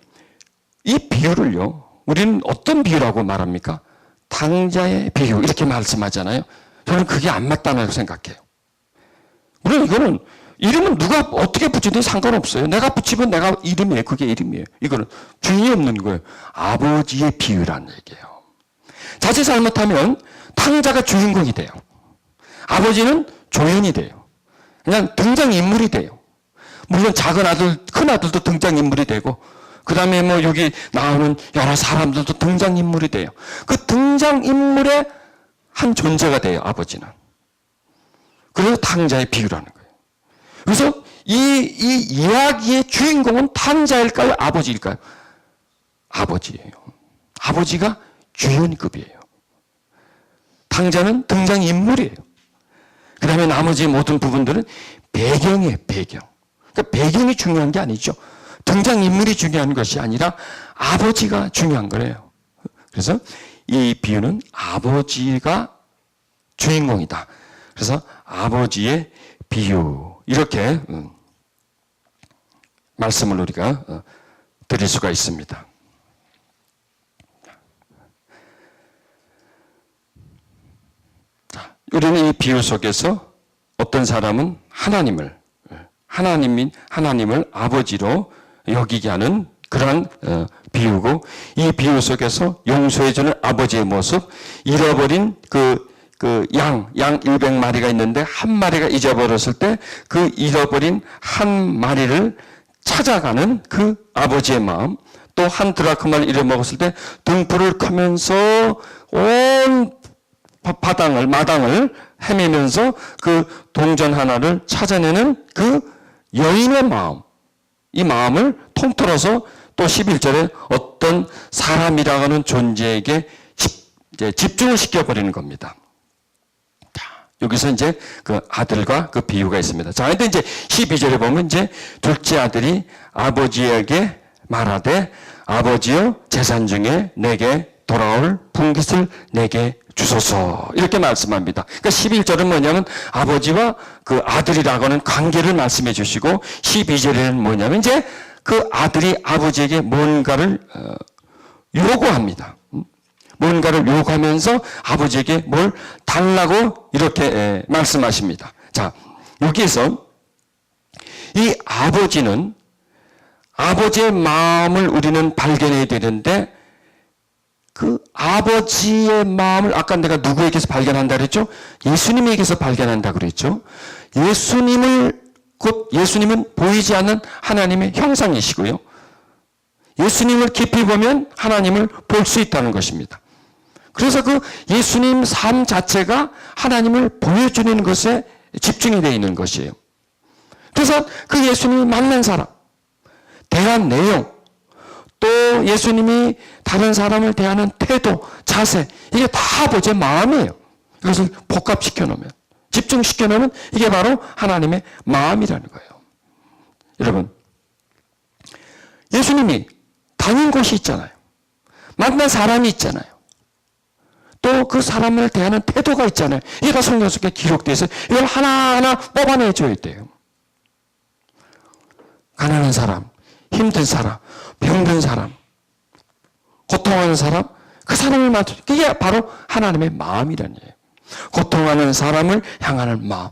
이 비유를요, 우리는 어떤 비유라고 말합니까? 당자의 비유 이렇게 말씀하잖아요. 저는 그게 안 맞다고 생각해요. 물론 이거는 이름은 누가 어떻게 붙이든 상관없어요. 내가 붙이면 내가 이름이에요. 그게 이름이에요. 이거는 주인이 없는 거예요. 아버지의 비유라는 얘기예요. 자칫 잘못하면 탕자가 주인공이 돼요. 아버지는 조연이 돼요. 그냥 등장인물이 돼요. 물론 작은 아들, 큰 아들도 등장인물이 되고 그 다음에 여기 나오는 여러 사람들도 등장인물이 돼요. 그 등장인물의 한 존재가 돼요, 아버지는. 그래서 탕자의 비유라는 거예요. 그래서 이 이야기의 주인공은 탕자일까요? 아버지일까요? 아버지예요. 아버지가 주연급이에요. 탕자는 등장인물이에요. 그 다음에 나머지 모든 부분들은 배경이에요, 배경. 그러니까 배경이 중요한 게 아니죠. 등장인물이 중요한 것이 아니라 아버지가 중요한 거예요. 그래서 이 비유는 아버지가 주인공이다. 그래서 아버지의 비유 이렇게 말씀을 우리가 드릴 수가 있습니다. 자, 우리는 이 비유 속에서 어떤 사람은 하나님을 아버지로 여기게 하는 그러한 비유고, 이 비유 속에서 용서해주는 아버지의 모습, 잃어버린 양 100마리가 있는데 한 마리가 잊어버렸을 때 그 잃어버린 한 마리를 찾아가는 그 아버지의 마음, 또 한 드라크마를 잃어먹었을 때 등불을 켜면서 온 마당을 헤매면서 그 동전 하나를 찾아내는 그 여인의 마음, 이 마음을 통틀어서 또 11절에 어떤 사람이라고 하는 존재에게 집중을 시켜버리는 겁니다. 자, 여기서 이제 그 아들과 그 비유가 있습니다. 자, 근데 이제 12절에 보면 이제 둘째 아들이 아버지에게 말하되 아버지여 재산 중에 내게 돌아올 분깃을 내게 주소서 이렇게 말씀합니다. 그러니까 11절은 뭐냐면 아버지와 그 아들이라고 하는 관계를 말씀해 주시고, 12절에는 뭐냐면 이제 그 아들이 아버지에게 뭔가를 요구합니다. 뭔가를 요구하면서 아버지에게 뭘 달라고 이렇게 말씀하십니다. 자, 여기에서 이 아버지는 아버지의 마음을 우리는 발견해야 되는데, 그 아버지의 마음을 아까 내가 누구에게서 발견한다 그랬죠? 예수님에게서 발견한다 그랬죠? 예수님은 보이지 않는 하나님의 형상이시고요. 예수님을 깊이 보면 하나님을 볼 수 있다는 것입니다. 그래서 그 예수님 삶 자체가 하나님을 보여주는 것에 집중이 되어 있는 것이에요. 그래서 그 예수님이 만난 사람, 대한 내용, 또 예수님이 다른 사람을 대하는 태도, 자세, 이게 다 아버지의 마음이에요. 이것을 복합시켜 놓으면, 집중시켜 놓으면 이게 바로 하나님의 마음이라는 거예요. 여러분, 예수님이 다닌 곳이 있잖아요. 만난 사람이 있잖아요. 또 그 사람을 대하는 태도가 있잖아요. 이게 다 성경 속에 기록되어 있어요. 이걸 하나하나 뽑아내줘야 돼요. 가난한 사람, 힘든 사람, 병든 사람, 고통하는 사람, 그 사람을 맞춰. 그게 바로 하나님의 마음이라는 거예요. 고통하는 사람을 향하는 마음,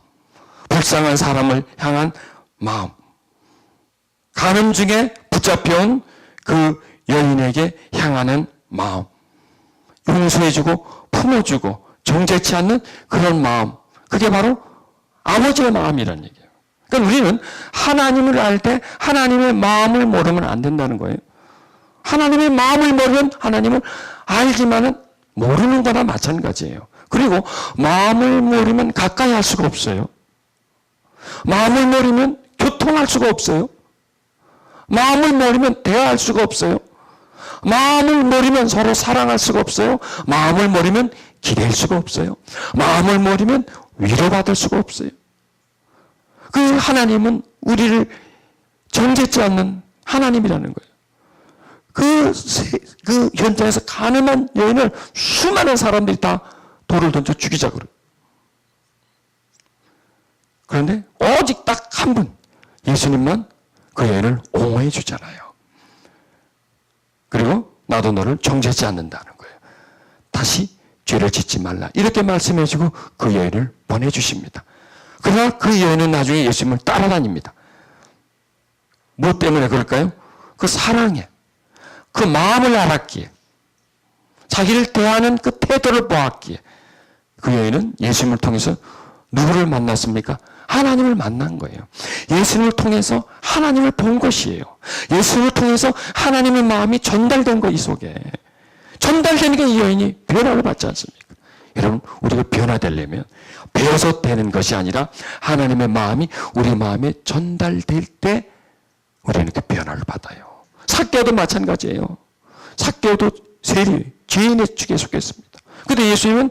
불쌍한 사람을 향한 마음, 간음 중에 붙잡혀온 그 여인에게 향하는 마음, 용서해주고 품어주고 정죄치 않는 그런 마음, 그게 바로 아버지의 마음이라는 얘기예요. 그러니까 우리는 하나님을 알 때 하나님의 마음을 모르면 안 된다는 거예요. 하나님의 마음을 모르면 하나님을 알지만은 모르는 거나 마찬가지예요. 그리고 마음을 모르면 가까이 할 수가 없어요. 마음을 모르면 교통할 수가 없어요. 마음을 모르면 대화할 수가 없어요. 마음을 모르면 서로 사랑할 수가 없어요. 마음을 모르면 기댈 수가 없어요. 마음을 모르면 위로받을 수가 없어요. 그 하나님은 우리를 정죄치 않는 하나님이라는 거예요. 그 현장에서 가늠한 여인을 수많은 사람들이 다 돌을 던져 죽이자고 그래요. 그런데 오직 딱 한 분, 예수님만 그 여인을 옹호해 주잖아요. 그리고 나도 너를 정죄하지 않는다는 거예요. 다시 죄를 짓지 말라. 이렇게 말씀해 주고 그 여인을 보내주십니다. 그러나 그 여인은 나중에 예수님을 따라다닙니다. 무엇 때문에 그럴까요? 그 사랑에, 그 마음을 알았기에, 자기를 대하는 그 태도를 보았기에 그 여인은 예수님을 통해서 누구를 만났습니까? 하나님을 만난 거예요. 예수님을 통해서 하나님을 본 것이에요. 예수님을 통해서 하나님의 마음이 전달된 거, 이 속에. 전달되니까 이 여인이 변화를 받지 않습니까? 여러분, 우리가 변화되려면 배워서 되는 것이 아니라 하나님의 마음이 우리 마음에 전달될 때 우리는 그 변화를 받아요. 삭개오도 마찬가지예요. 삭개오도 세리, 죄인의 축에 속했습니다. 그런데 예수님은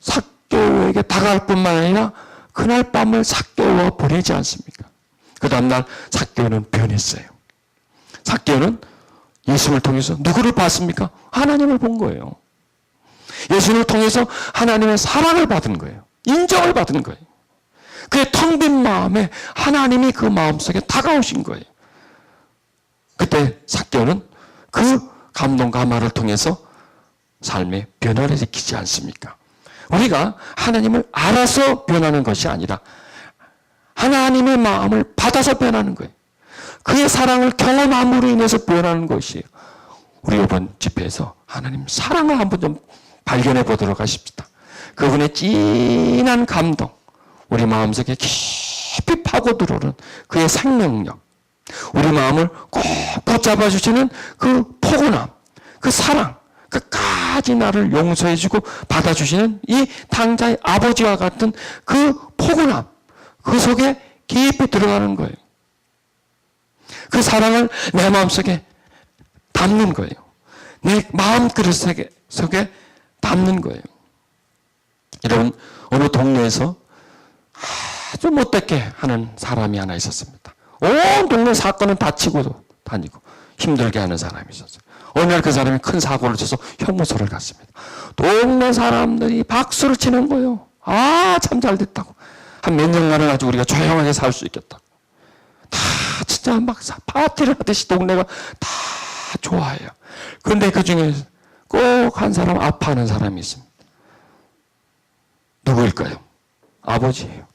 삭개오에게 다가갈 뿐만 아니라 그날 밤을 삭개오와 보내지 않습니까? 그 다음날 삭개오는 변했어요. 삭개오는 예수님을 통해서 누구를 봤습니까? 하나님을 본 거예요. 예수님을 통해서 하나님의 사랑을 받은 거예요. 인정을 받은 거예요. 그의 텅 빈 마음에 하나님이 그 마음속에 다가오신 거예요. 그때 삭개오는 그 감동 감화를 통해서 삶의 변화를 일으키지 않습니까? 우리가 하나님을 알아서 변하는 것이 아니라 하나님의 마음을 받아서 변하는 거예요. 그의 사랑을 경험함으로 인해서 변하는 것이에요. 우리 이번 집회에서 하나님 사랑을 한번 좀 발견해 보도록 하십시다. 그분의 진한 감동, 우리 마음속에 깊이 파고 들어오는 그의 생명력, 우리 마음을 꼭 붙잡아 주시는 그 포근함, 그 사랑, 끝까지 나를 용서해주고 받아주시는 이 당자의 아버지와 같은 그 포근함, 그 속에 깊이 들어가는 거예요. 그 사랑을 내 마음속에 담는 거예요. 내 마음 그릇 속에 담는 거예요. 여러분, 어느 동네에서 아주 못되게 하는 사람이 하나 있었습니다. 온 동네 사건은 다치고 다니고 힘들게 하는 사람이 있었어요. 어느 날 그 사람이 큰 사고를 쳐서 형무소를 갔습니다. 동네 사람들이 박수를 치는 거예요. 아, 참 잘 됐다고. 한 몇 년간은 아주 우리가 조용하게 살 수 있겠다고. 다 진짜 막 파티를 하듯이 동네가 다 좋아해요. 그런데 그 중에 꼭 한 사람 아파하는 사람이 있습니다. 누구일까요? 아버지예요.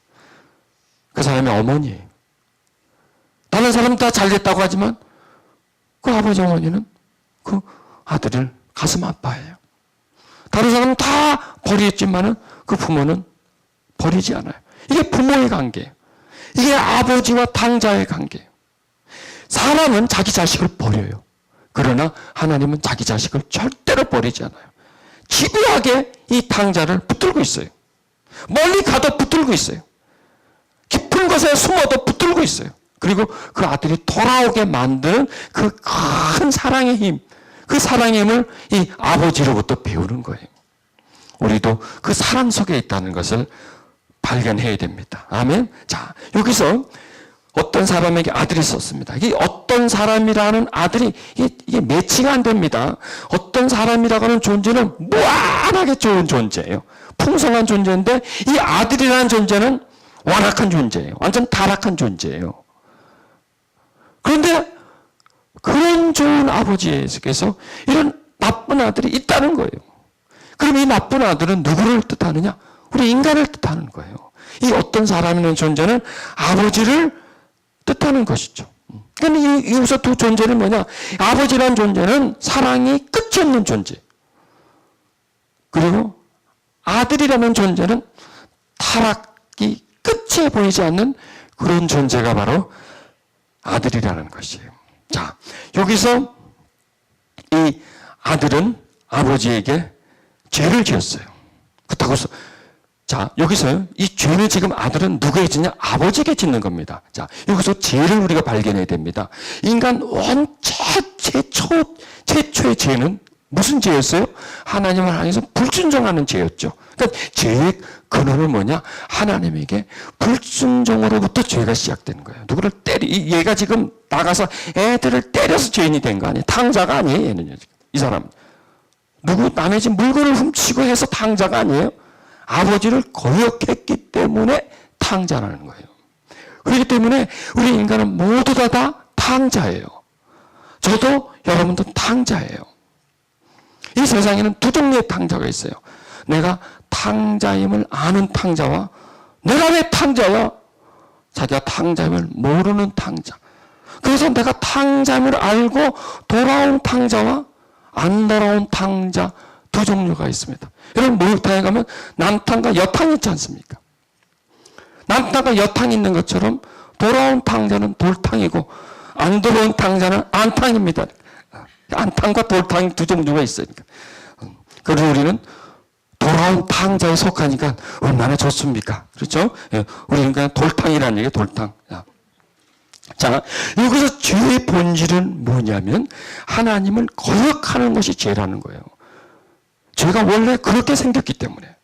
그 사람의 어머니예요. 다른 사람 다 잘 됐다고 하지만 그 아버지 어머니는 그 아들을 가슴 아파해요. 다른 사람은 다 버렸지만은 그 부모는 버리지 않아요. 이게 부모의 관계예요. 이게 아버지와 당자의 관계예요. 사람은 자기 자식을 버려요. 그러나 하나님은 자기 자식을 절대로 버리지 않아요. 집요하게 이 당자를 붙들고 있어요. 멀리 가도 붙들고 있어요. 깊은 곳에 숨어도 붙들고 있어요. 그리고 그 아들이 돌아오게 만드는 그 큰 사랑의 힘, 그 사랑의 힘을 이 아버지로부터 배우는 거예요. 우리도 그 사랑 속에 있다는 것을 발견해야 됩니다. 아멘. 자, 여기서 어떤 사람에게 아들이 있었습니다. 이 어떤 사람이라는 아들이 이게 매치가 안 됩니다. 어떤 사람이라고 하는 존재는 무한하게 좋은 존재예요. 풍성한 존재인데 이 아들이라는 존재는 완악한 존재예요. 완전 타락한 존재예요. 그런데 그런 좋은 아버지에게서 이런 나쁜 아들이 있다는 거예요. 그럼 이 나쁜 아들은 누구를 뜻하느냐? 우리 인간을 뜻하는 거예요. 이 어떤 사람이라는 존재는 아버지를 뜻하는 것이죠. 그런데 여기서 두 존재는 뭐냐? 아버지라는 존재는 사랑이 끝이 없는 존재. 그리고 아들이라는 존재는 타락이 끝이 보이지 않는 그런 존재가 바로 아들이라는 것이에요. 자, 여기서 이 아들은 아버지에게 죄를 지었어요. 그렇다고 해서 자, 여기서요, 이 죄를 지금 아들은 누구에게 짓냐? 아버지에게 짓는 겁니다. 자, 여기서 죄를 우리가 발견해야 됩니다. 인간 최초의 죄는 무슨 죄였어요? 하나님을 향해서 불순종하는 죄였죠. 그러니까 죄의 근원은 뭐냐? 하나님에게 불순종으로부터 죄가 시작되는 거예요. 누구를 얘가 지금 나가서 애들을 때려서 죄인이 된 거 아니에요? 탕자가 아니에요, 얘는요. 이 사람. 남의 집 물건을 훔치고 해서 탕자가 아니에요? 아버지를 거역했기 때문에 탕자라는 거예요. 그렇기 때문에 우리 인간은 모두 다 탕자예요. 저도 여러분도 탕자예요. 이 세상에는 두 종류의 탕자가 있어요. 내가 탕자임을 아는 탕자와 내가 왜 탕자야? 자기가 탕자임을 모르는 탕자. 그래서 내가 탕자임을 알고 돌아온 탕자와 안 돌아온 탕자 두 종류가 있습니다. 여러분 목욕탕에 가면 남탕과 여탕이 있지 않습니까? 남탕과 여탕이 있는 것처럼 돌아온 탕자는 돌탕이고 안 돌아온 탕자는 안탕입니다. 안탕과 돌탕이 두 종류가 있으니까. 그래서 우리는 돌아온 탕자에 속하니까 얼마나 좋습니까? 그렇죠? 우리는 그냥 돌탕이라는 얘기예요. 돌탕. 자, 여기서 죄의 본질은 뭐냐면 하나님을 거역하는 것이 죄라는 거예요. 죄가 원래 그렇게 생겼기 때문에.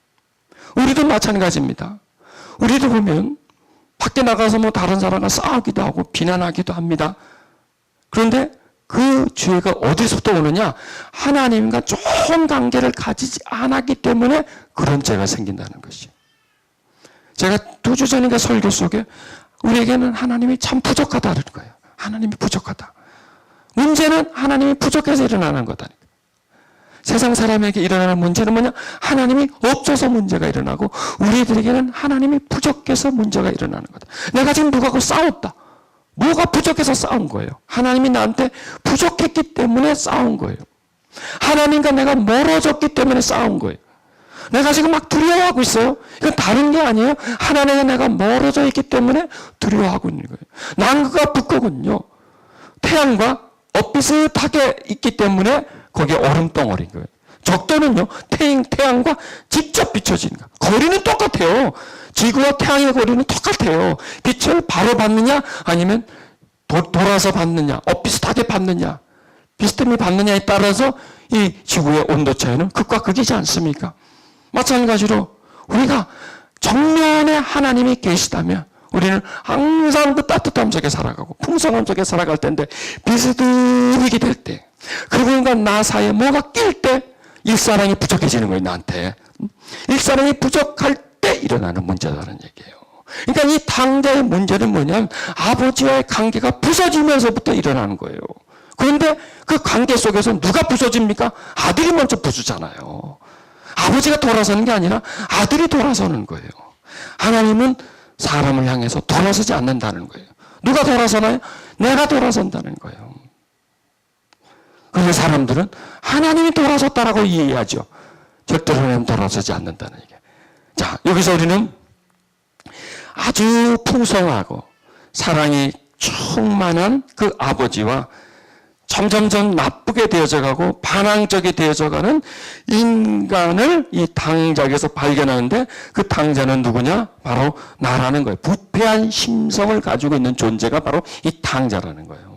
우리도 마찬가지입니다. 우리도 보면 밖에 나가서 뭐 다른 사람과 싸우기도 하고 비난하기도 합니다. 그런데 그 죄가 어디서부터 오느냐? 하나님과 좋은 관계를 가지지 않았기 때문에 그런 죄가 생긴다는 것이. 제가 2주 전인가 설교 속에 우리에게는 하나님이 참 부족하다는 거예요. 하나님이 부족하다. 문제는 하나님이 부족해서 일어나는 거다니까. 세상 사람에게 일어나는 문제는 뭐냐? 하나님이 없어서 문제가 일어나고 우리들에게는 하나님이 부족해서 문제가 일어나는 거다. 내가 지금 누구하고 싸웠다. 뭐가 부족해서 싸운 거예요? 하나님이 나한테 부족했기 때문에 싸운 거예요. 하나님과 내가 멀어졌기 때문에 싸운 거예요. 내가 지금 막 두려워하고 있어요. 이건 다른 게 아니에요. 하나님과 내가 멀어져 있기 때문에 두려워하고 있는 거예요. 남극과 북극은요. 태양과 엇비슷하게 있기 때문에 거기에 얼음덩어리인 거예요. 적도는요. 태양과 직접 비춰지는 거예요. 거리는 똑같아요. 지구와 태양의 거리는 똑같아요. 빛을 바로 받느냐 아니면 돌아서 받느냐 엇비슷하게 받느냐 비스듬히 받느냐에 따라서 이 지구의 온도 차이는 극과 극이지 않습니까? 마찬가지로 우리가 정면에 하나님이 계시다면 우리는 항상 그 따뜻함 속에 살아가고 풍성함 속에 살아갈 텐데 비스듬하게 될 때 그분과 나 사이에 뭐가 낄 때 일사랑이 부족해지는 거예요. 나한테. 일사랑이 부족할 때 일어나는 문제라는 얘기예요. 그러니까 이 탕자의 문제는 뭐냐면 아버지와의 관계가 부서지면서부터 일어나는 거예요. 그런데 그 관계 속에서 누가 부서집니까? 아들이 먼저 부수잖아요. 아버지가 돌아서는 게 아니라 아들이 돌아서는 거예요. 하나님은 사람을 향해서 돌아서지 않는다는 거예요. 누가 돌아서나요? 내가 돌아선다는 거예요. 그런데 사람들은 하나님이 돌아섰다라고 이해하죠. 절대로 하나님 돌아서지 않는다는 얘기예요. 자, 여기서 우리는 아주 풍성하고 사랑이 충만한 그 아버지와 점점점 나쁘게 되어져 가고 반항적이 되어져 가는 인간을 이 탕자에게서 발견하는데 그 탕자는 누구냐? 바로 나라는 거예요. 부패한 심성을 가지고 있는 존재가 바로 이 탕자라는 거예요.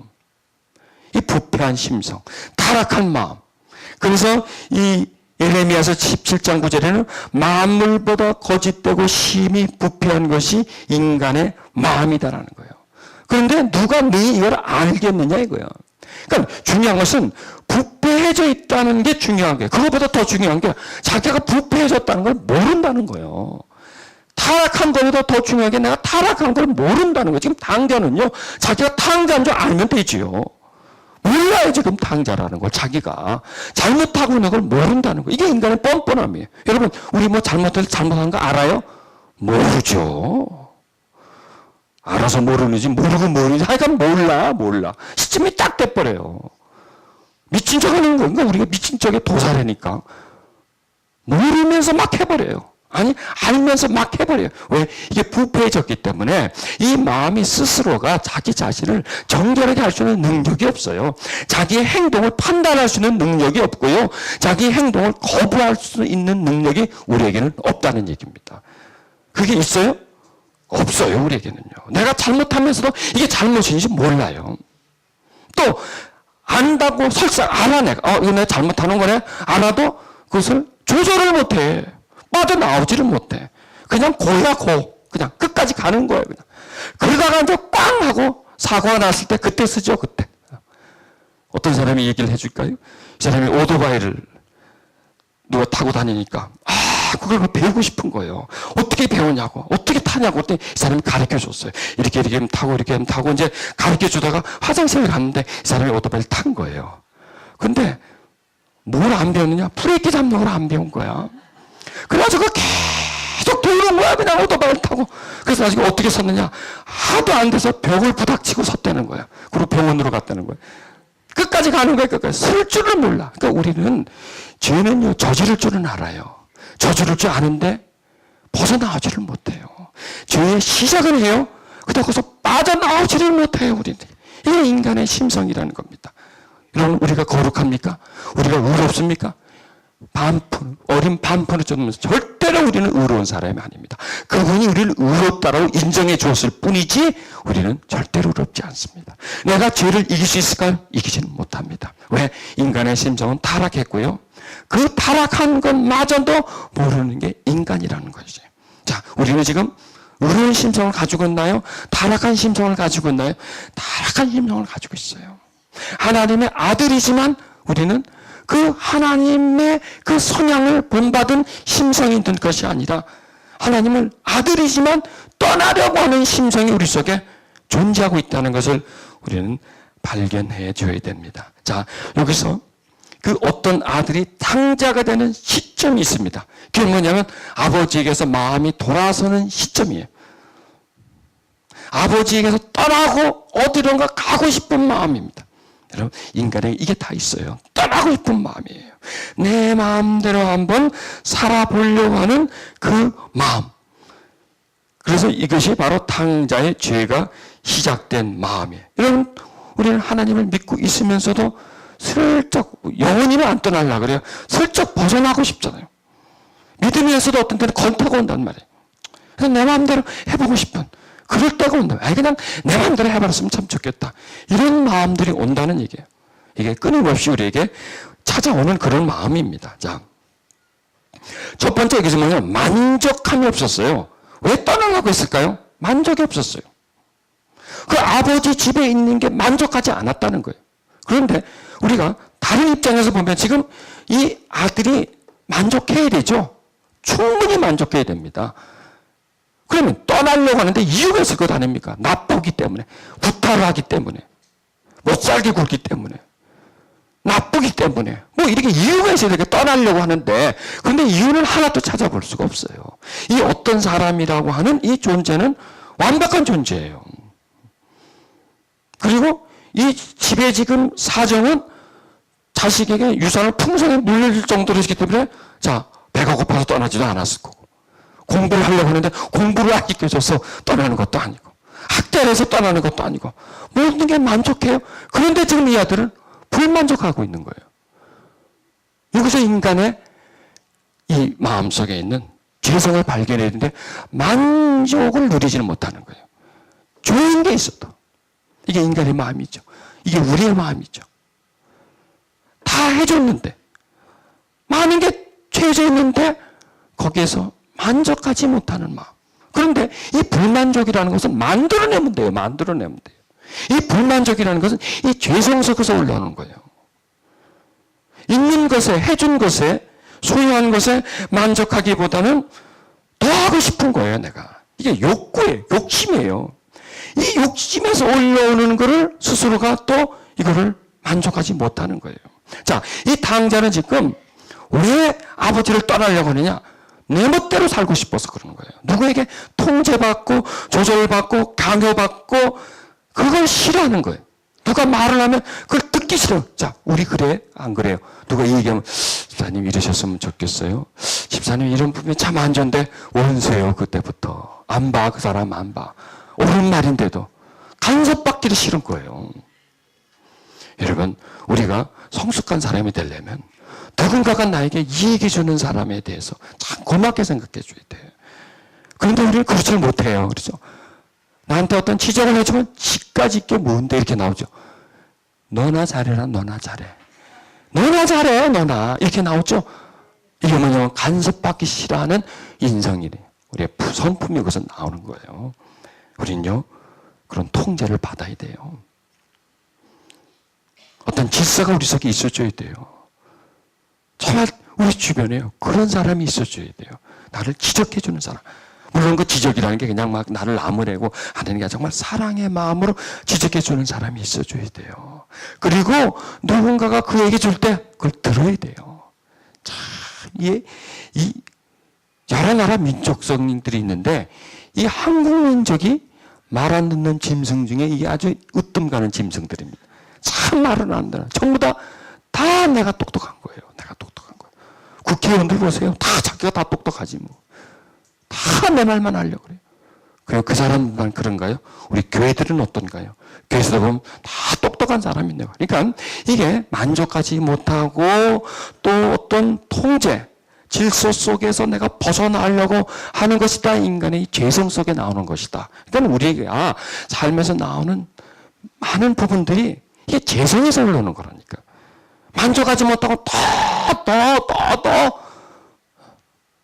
이 부패한 심성, 타락한 마음. 그래서 이 예레미야서 17장 9절에는 만물보다 거짓되고 심히 부패한 것이 인간의 마음이다라는 거예요. 그런데 누가 네 이걸 알겠느냐 이거예요. 그러니까 중요한 것은 부패해져 있다는 게 중요한 거예요. 그것보다 더 중요한 게 자기가 부패해졌다는 걸 모른다는 거예요. 타락한 것보다 더 중요한 게 내가 타락한 걸 모른다는 거예요. 지금 탕자는요. 자기가 탕자인 줄 알면 되지요. 몰라요. 지금 탕자라는 걸 자기가 잘못하고 있는 걸 모른다는 거예요. 이게 인간의 뻔뻔함이에요. 여러분 우리 뭐 잘못한 거 알아요? 모르죠. 알아서 모르는지 모르고 모르는지 하여간 몰라. 시점이 딱 돼버려요. 미친 척 하는 건가? 우리가 미친 척에 도사라니까. 모르면서 막 해버려요. 아니, 알면서 막 해버려요. 왜? 이게 부패해졌기 때문에 이 마음이 스스로가 자기 자신을 정결하게 할 수 있는 능력이 없어요. 자기의 행동을 판단할 수 있는 능력이 없고요. 자기의 행동을 거부할 수 있는 능력이 우리에게는 없다는 얘기입니다. 그게 있어요? 없어요, 우리에게는요. 내가 잘못하면서도 이게 잘못인지 몰라요. 또 안다고 설사 알아 내가 이거 내가 잘못하는 거네 알아도 그것을 조절을 못해. 빠져나오지를 못해. 그냥 고야 고. 그냥 끝까지 가는 거예요. 그냥. 그러다가 이제 꽝 하고 사고가 났을 때 그때 쓰죠. 그때. 어떤 사람이 얘기를 해줄까요? 이 사람이 오토바이를 누가 타고 다니니까 그걸 배우고 싶은 거예요. 어떻게 배우냐고. 어떻게 타냐고. 그때 이 사람이 가르쳐줬어요. 이렇게 하면 타고 이렇게 하면 타고 이제 가르쳐주다가 화장실을 갔는데 이 사람이 오토바이를 탄 거예요. 근데 뭘 안 배웠느냐? 브레이크 잡는 걸 안 배운 거야. 그래가지고 계속 돌는 거야. 그냥 오토바이를 타고. 그래서 나중에 어떻게 섰느냐? 하도 안 돼서 벽을 부닥치고 섰다는 거야. 그리고 병원으로 갔다는 거야. 끝까지 가는 거야. 끝까지. 쓸 줄을 몰라. 그러니까 우리는 죄는요 저지를 줄은 알아요. 저지를 줄 아는데 벗어나오지를 못해요. 죄의 시작은 해요. 그러다 거기서 빠져나오지를 못해요. 우리는. 이게 인간의 심성이라는 겁니다. 여러분 우리가 거룩합니까? 우리가 의롭습니까? 어린 반푼을 쫓으면서 절대로 우리는 의로운 사람이 아닙니다. 그분이 우리를 의롭다라고 인정해 주었을 뿐이지 우리는 절대로 의롭지 않습니다. 내가 죄를 이길 수 있을까요? 이기지는 못합니다. 왜? 인간의 심성은 타락했고요. 그 타락한 것마저도 모르는 게 인간이라는 것이죠. 자, 우리는 지금 의로운 심성을 가지고 있나요? 타락한 심성을 가지고 있나요? 타락한 심성을 가지고 있어요. 하나님의 아들이지만 우리는 그 하나님의 그 성향을 본받은 심성이 있는 것이 아니라 하나님을 아들이지만 떠나려고 하는 심성이 우리 속에 존재하고 있다는 것을 우리는 발견해 줘야 됩니다. 자, 여기서 그 어떤 아들이 탕자가 되는 시점이 있습니다. 그게 뭐냐면 아버지에게서 마음이 돌아서는 시점이에요. 아버지에게서 떠나고 어디론가 가고 싶은 마음입니다. 여러분 인간에게 이게 다 있어요. 떠나고 싶은 마음이에요. 내 마음대로 한번 살아보려고 하는 그 마음. 그래서 이것이 바로 탕자의 죄가 시작된 마음이에요. 여러분 우리는 하나님을 믿고 있으면서도 슬쩍 영원히는 안 떠나려고 그래요. 슬쩍 벗어나고 싶잖아요. 믿으면서도 어떤 때는 건터가 온단 말이에요. 그래서 내 마음대로 해보고 싶은 그럴 때가 온다. 그냥 내 마음대로 해버렸으면 참 좋겠다. 이런 마음들이 온다는 얘기예요. 이게 끊임없이 우리에게 찾아오는 그런 마음입니다. 자, 첫 번째 여기서 뭐냐면 만족함이 없었어요. 왜 떠나려고 했을까요? 만족이 없었어요. 그 아버지 집에 있는 게 만족하지 않았다는 거예요. 그런데 우리가 다른 입장에서 보면 지금 이 아들이 만족해야 되죠. 충분히 만족해야 됩니다. 그러면 떠나려고 하는데 이유가 있을 것 아닙니까? 나쁘기 때문에, 구타를 하기 때문에, 못 살게 굴기 때문에, 나쁘기 때문에, 뭐 이렇게 이유가 있어야 되게 떠나려고 하는데, 그런데 이유는 하나도 찾아볼 수가 없어요. 이 어떤 사람이라고 하는 이 존재는 완벽한 존재예요. 그리고 이 집의 지금 사정은 자식에게 유산을 풍성히 물려줄 정도로 했기 때문에, 자, 배가 고파서 떠나지도 않았을 거고, 공부를 하려고 하는데 공부를 안 시켜줘서 떠나는 것도 아니고 학대를 해서 떠나는 것도 아니고 모든 게 만족해요. 그런데 지금 이 아들은 불만족하고 있는 거예요. 여기서 인간의 이 마음속에 있는 죄성을 발견해야 되는데 만족을 누리지는 못하는 거예요. 좋은 게 있어도 이게 인간의 마음이죠. 이게 우리의 마음이죠. 다 해줬는데 많은 게 채워져 있는데 거기에서 만족하지 못하는 마음. 그런데 이 불만족이라는 것은 만들어내면 돼요. 만들어내면 돼요. 이 불만족이라는 것은 이 죄성 속에서 올라오는 거예요. 있는 것에, 해준 것에, 소유한 것에 만족하기보다는 더 하고 싶은 거예요, 내가. 이게 욕구예요. 욕심이에요. 이 욕심에서 올라오는 거를 스스로가 또 이거를 만족하지 못하는 거예요. 자, 이 탕자는 지금 왜 아버지를 떠나려고 하느냐? 내 멋대로 살고 싶어서 그러는 거예요. 누구에게 통제받고 조절받고 강요받고 그걸 싫어하는 거예요. 누가 말을 하면 그걸 듣기 싫어. 자, 우리 그래? 안 그래요? 누가 얘기하면 집사님 이러셨으면 좋겠어요. 집사님 이런 부분이 참 안 좋은데 원수예요. 그때부터. 안 봐. 그 사람 안 봐. 옳은 말인데도 간섭받기를 싫은 거예요. 여러분, 우리가 성숙한 사람이 되려면 누군가가 나에게 이익이 주는 사람에 대해서 참 고맙게 생각해 줘야 돼요. 그런데 우리는 그렇지 못해요. 그렇죠? 나한테 어떤 지적을 해주면 지까지 있게 뭔데 이렇게 나오죠. 너나 잘해라, 너나 잘해. 너나 잘해, 너나. 이렇게 나오죠. 이게 뭐냐면 간섭받기 싫어하는 인성이래요. 우리의 성품이 여기서 나오는 거예요. 우린요, 그런 통제를 받아야 돼요. 어떤 질서가 우리 속에 있어줘야 돼요. 정말 우리 주변에요, 그런 사람이 있어줘야 돼요. 나를 지적해주는 사람. 물론 그 지적이라는 게 그냥 막 나를 나무래고 하는 게 정말 사랑의 마음으로 지적해주는 사람이 있어줘야 돼요. 그리고 누군가가 그 얘기 줄 때 그걸 들어야 돼요. 참, 이 여러 나라 민족성들이 있는데 이 한국 민족이 말 안 듣는 짐승 중에 이게 아주 으뜸 가는 짐승들입니다. 참 말을 안 듣는. 전부 다 내가 똑똑한 거예요. 내가 똑똑한 거예요. 국회의원들 보세요. 다 자기가 다 똑똑하지 뭐. 다 내 말만 하려고 그래요. 그럼 그 사람만 그런가요? 우리 교회들은 어떤가요? 교회에서 보면 다 똑똑한 사람이 있네요. 그러니까 이게 만족하지 못하고 또 어떤 통제, 질서 속에서 내가 벗어나려고 하는 것이다. 인간의 죄성 속에 나오는 것이다. 그러니까 우리에게 삶에서 나오는 많은 부분들이 이게 죄성에서 흘러오는 거라니까. 만족하지 못하고 더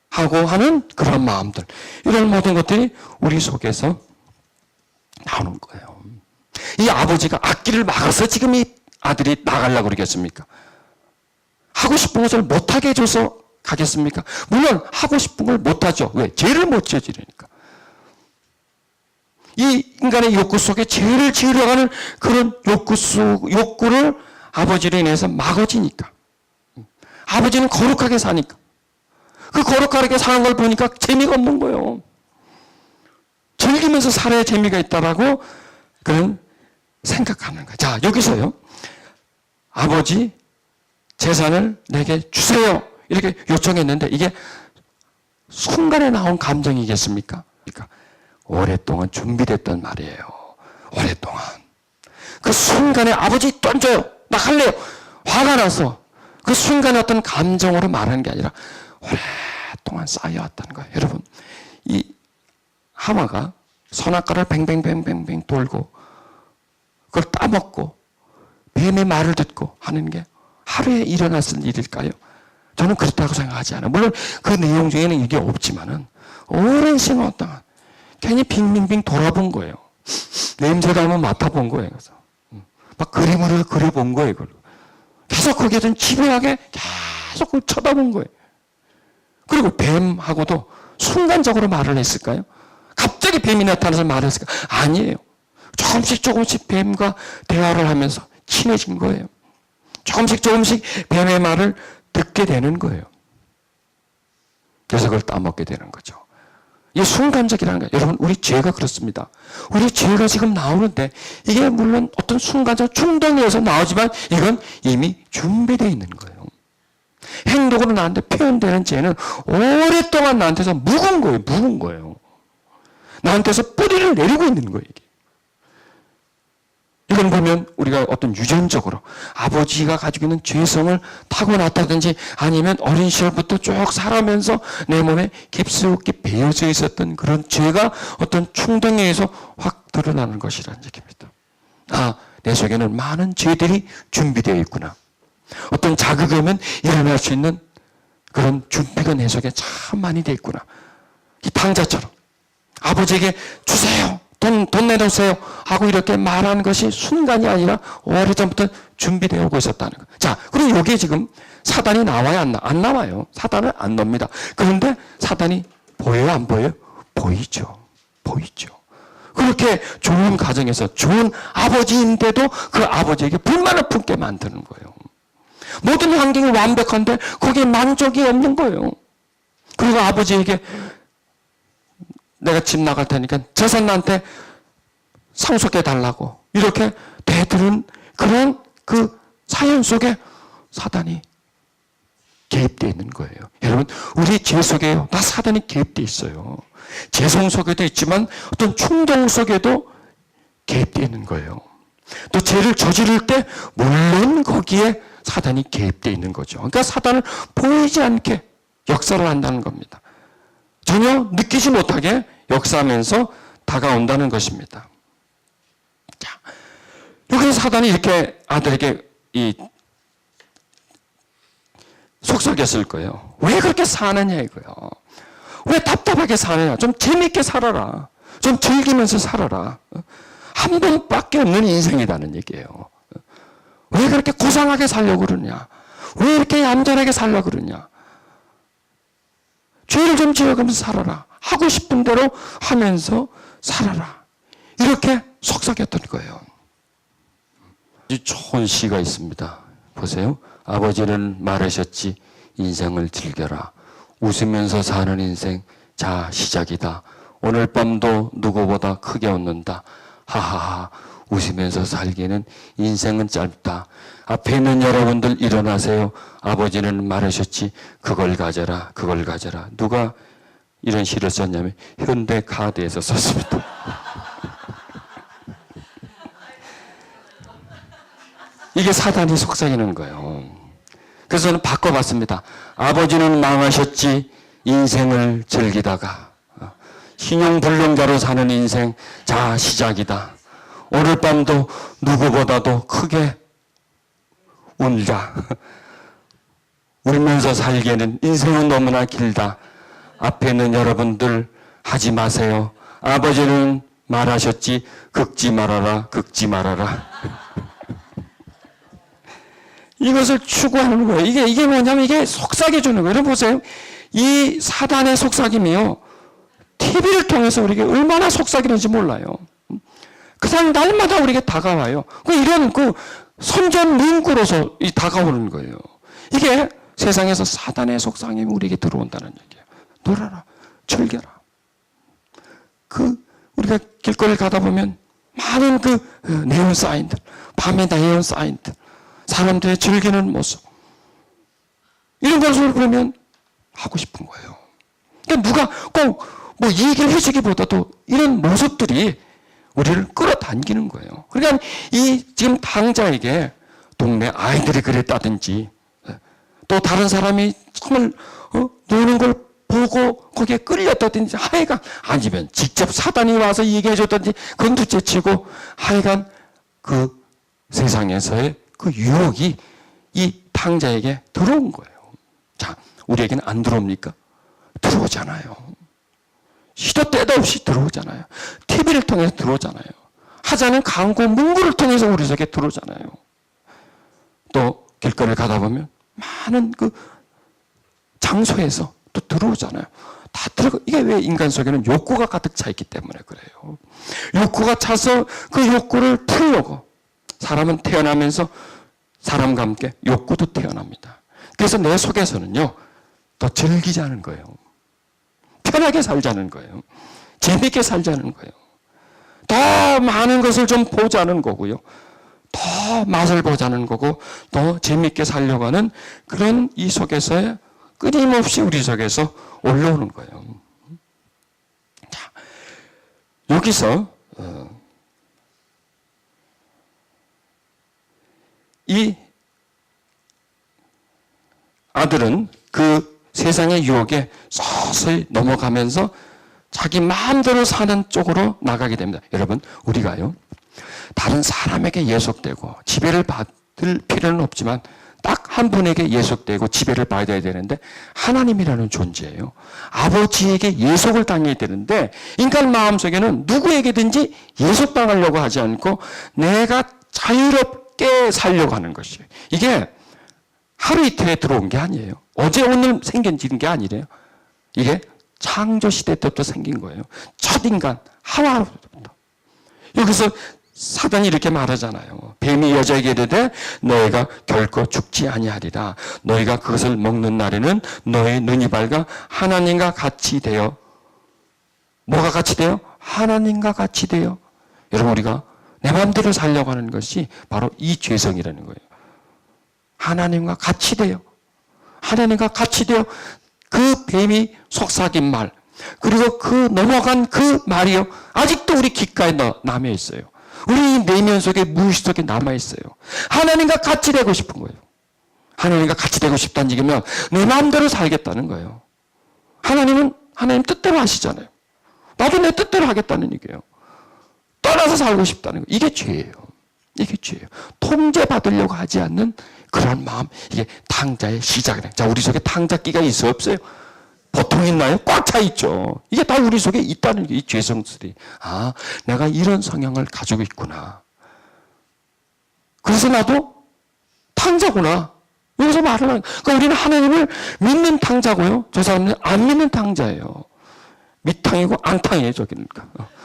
하고 하는 그런 마음들, 이런 모든 것들이 우리 속에서 나오는 거예요. 이 아버지가 앞길을 막아서 지금 이 아들이 나가려고 그러겠습니까? 하고 싶은 것을 못하게 해줘서 가겠습니까? 물론 하고 싶은 걸 못하죠. 왜? 죄를 못 저지르니까. 이 인간의 욕구 속에 죄를 지으려고 하는 그런 욕구를 아버지로 인해서 막아지니까. 아버지는 거룩하게 사니까. 그 거룩하게 사는 걸 보니까 재미가 없는 거예요. 즐기면서 살아야 재미가 있다라고 그런 생각하는 거예요. 자, 여기서요. 아버지 재산을 내게 주세요. 이렇게 요청했는데 이게 순간에 나온 감정이겠습니까? 그러니까 오랫동안 준비됐던 말이에요. 오랫동안. 그 순간에 아버지 던져요. 나 갈래요. 화가 나서 그 순간에 어떤 감정으로 말하는 게 아니라 오랫동안 쌓여왔다는 거예요. 여러분, 이 하마가 선악과를 뱅뱅뱅뱅뱅 돌고 그걸 따먹고 뱀의 말을 듣고 하는 게 하루에 일어났을 일일까요? 저는 그렇다고 생각하지 않아요. 물론 그 내용 중에는 이게 없지만은 오랜 시간 동안 괜히 빙빙빙 돌아본 거예요. 냄새가 한번 맡아본 거예요. 그래서 막 그림을 그려본 거예요. 그걸. 계속 거기에 좀 집요하게 계속 그걸 쳐다본 거예요. 그리고 뱀하고도 순간적으로 말을 했을까요? 갑자기 뱀이 나타나서 말을 했을까요? 아니에요. 조금씩 뱀과 대화를 하면서 친해진 거예요. 조금씩 뱀의 말을 듣게 되는 거예요. 그래서 그걸 따먹게 되는 거죠. 이게 순간적이라는 거예요. 여러분, 우리 죄가 그렇습니다. 우리 죄가 지금 나오는데 이게 물론 어떤 순간적 충동에서 나오지만 이건 이미 준비되어 있는 거예요. 행동으로 나한테 표현되는 죄는 오랫동안 나한테서 묵은 거예요. 나한테서 뿌리를 내리고 있는 거예요, 이게. 이건 보면 우리가 어떤 유전적으로 아버지가 가지고 있는 죄성을 타고났다든지 아니면 어린 시절부터 쭉 살아면서 내 몸에 깊숙이 배어져 있었던 그런 죄가 어떤 충동에 의해서 확 드러나는 것이라는 얘기입니다. 내 속에는 많은 죄들이 준비되어 있구나. 어떤 자극이 오면 일어날 수 있는 그런 준비가 내 속에 참 많이 되어 있구나. 이 탕자처럼 아버지에게 주세요. 돈 내놓으세요. 하고 이렇게 말하는 것이 순간이 아니라 오래전부터 준비되어 오고 있었다는 거예요. 자, 그리고 여기에 지금 사단이 나와요? 안 나와요. 사단은 안 놉니다. 그런데 사단이 보여요? 안 보여요? 보이죠. 그렇게 좋은 가정에서 좋은 아버지인데도 그 아버지에게 불만을 품게 만드는 거예요. 모든 환경이 완벽한데 거기에 만족이 없는 거예요. 그리고 아버지에게 내가 집 나갈 테니까 재산 나한테 상속해 달라고 이렇게 대드는 그런 그 사연 속에 사단이 개입되어 있는 거예요. 여러분, 우리 죄 속에요, 다 사단이 개입되어 있어요. 죄성 속에도 있지만 어떤 충동 속에도 개입되어 있는 거예요. 또 죄를 저지를 때 물론 거기에 사단이 개입되어 있는 거죠. 그러니까 사단을 보이지 않게 역사를 한다는 겁니다. 전혀 느끼지 못하게 역사하면서 다가온다는 것입니다. 자, 여기서 사단이 이렇게 아들에게 속삭였을 거예요. 왜 그렇게 사느냐 이거요. 왜 답답하게 사느냐. 좀 재밌게 살아라. 좀 즐기면서 살아라. 한 번밖에 없는 인생이라는 얘기예요. 왜 그렇게 고상하게 살려고 그러냐. 왜 이렇게 얌전하게 살려고 그러냐. 죄를 좀 지어가면서 살아라. 하고 싶은 대로 하면서 살아라. 이렇게 속삭였던 거예요. 아주 좋은 시가 있습니다. 보세요. 아버지는 말하셨지 인생을 즐겨라. 웃으면서 사는 인생 자 시작이다. 오늘 밤도 누구보다 크게 웃는다. 하하하. 웃으면서 살기는 인생은 짧다. 앞에 있는 여러분들 일어나세요. 아버지는 말하셨지 그걸 가져라. 그걸 가져라. 누가 이런 시를 썼냐면 현대카드에서 썼습니다. 이게 사단이 속삭이는 거예요. 그래서 저는 바꿔봤습니다. 아버지는 망하셨지 인생을 즐기다가 신용불능자로 사는 인생 자 시작이다. 오늘 밤도 누구보다도 크게 울자. 울면서 살기에는 인생은 너무나 길다. 앞에 있는 여러분들 하지 마세요. 아버지는 말하셨지 긁지 말아라. 긁지 말아라. 이것을 추구하는 거예요. 이게 뭐냐면 이게 속삭여 주는 거예요. 여러분 보세요. 이 사단의 속삭임이요. TV를 통해서 우리에게 얼마나 속삭이는지 몰라요. 그 사람 날마다 우리에게 다가와요. 이런 선전 문구로서 다가오는 거예요. 이게 세상에서 사단의 속삭임이 우리에게 들어온다는 얘기예요. 놀아라. 즐겨라. 우리가 길거리를 가다 보면 많은 네온 사인들, 밤에 네온 사인들, 사람들의 즐기는 모습. 이런 것을 보면 하고 싶은 거예요. 그러니까 누가 꼭 이 얘기를 해주기보다도 이런 모습들이 우리를 끌어당기는 거예요. 그러니까 지금 당자에게 동네 아이들이 그랬다든지 또 다른 사람이 정말 노는 걸 보고 거기에 끌렸다든지 하여간 아니면 직접 사단이 와서 얘기해 줬다든지 그건 둘째치고 하여간 그 세상에서의 그 유혹이 이 탕자에게 들어온 거예요. 자, 우리에게는 안 들어옵니까? 들어오잖아요. 시도 때도 없이 들어오잖아요. TV를 통해서 들어오잖아요. 하자는 광고 문구를 통해서 우리 속에 들어오잖아요. 또 길거리를 가다 보면 많은 장소에서 또 들어오잖아요. 다 들어가. 이게 왜 인간 속에는 욕구가 가득 차 있기 때문에 그래요. 욕구가 차서 그 욕구를 풀려고 사람은 태어나면서 사람과 함께 욕구도 태어납니다. 그래서 내 속에서는요, 더 즐기자는 거예요. 편하게 살자는 거예요. 재밌게 살자는 거예요. 더 많은 것을 좀 보자는 거고요. 더 맛을 보자는 거고, 더 재밌게 살려고 하는 그런 이 속에서의 끊임없이 우리 속에서 올라오는 거예요. 자, 여기서 이 아들은 그 세상의 유혹에 서서히 넘어가면서 자기 마음대로 사는 쪽으로 나가게 됩니다. 여러분, 우리가요, 다른 사람에게 예속되고 지배를 받을 필요는 없지만 딱 한 분에게 예속되고 지배를 받아야 되는데 하나님이라는 존재예요. 아버지에게 예속을 당해야 되는데 인간 마음속에는 누구에게든지 예속당하려고 하지 않고 내가 자유롭게 살려고 하는 것이에요. 이게 하루 이틀에 들어온 게 아니에요. 어제 오늘 생겨진 게 아니래요. 이게 창조시대 때부터 생긴 거예요. 첫 인간 하와로부터. 여기서 사단이 이렇게 말하잖아요. 뱀이 여자에게 이르되 너희가 결코 죽지 아니하리라. 너희가 그것을 먹는 날에는 너희 눈이 밝아 하나님과 같이 되어, 뭐가 같이 돼요? 하나님과 같이 돼요. 여러분, 우리가 내 마음대로 살려고 하는 것이 바로 이 죄성이라는 거예요. 하나님과 같이 돼요. 하나님과 같이 되어 그 뱀이 속삭인 말, 그리고 그 넘어간 그 말이요, 아직도 우리 귓가에 남아 있어요. 우리 내면 속에, 무의식 속에 남아 있어요. 하나님과 같이 되고 싶은 거예요. 하나님과 같이 되고 싶다는 얘기면 내 마음대로 살겠다는 거예요. 하나님은 하나님 뜻대로 하시잖아요. 나도 내 뜻대로 하겠다는 얘기예요. 떠나서 살고 싶다는 거예요. 이게 죄예요. 이게 죄예요. 통제받으려고 하지 않는 그런 마음, 이게 탕자의 시작이에요. 자, 우리 속에 탕자기가 있어 없어요? 보통 있나요? 꽉 차 있죠. 이게 다 우리 속에 있다는 게 이 죄성들이. 아, 내가 이런 성향을 가지고 있구나. 그래서 나도 탕자구나. 여기서 말을 하는. 그러니까 우리는 하나님을 믿는 탕자고요. 저 사람은 안 믿는 탕자예요. 밑탕이고 앙탕이에요, 저기는.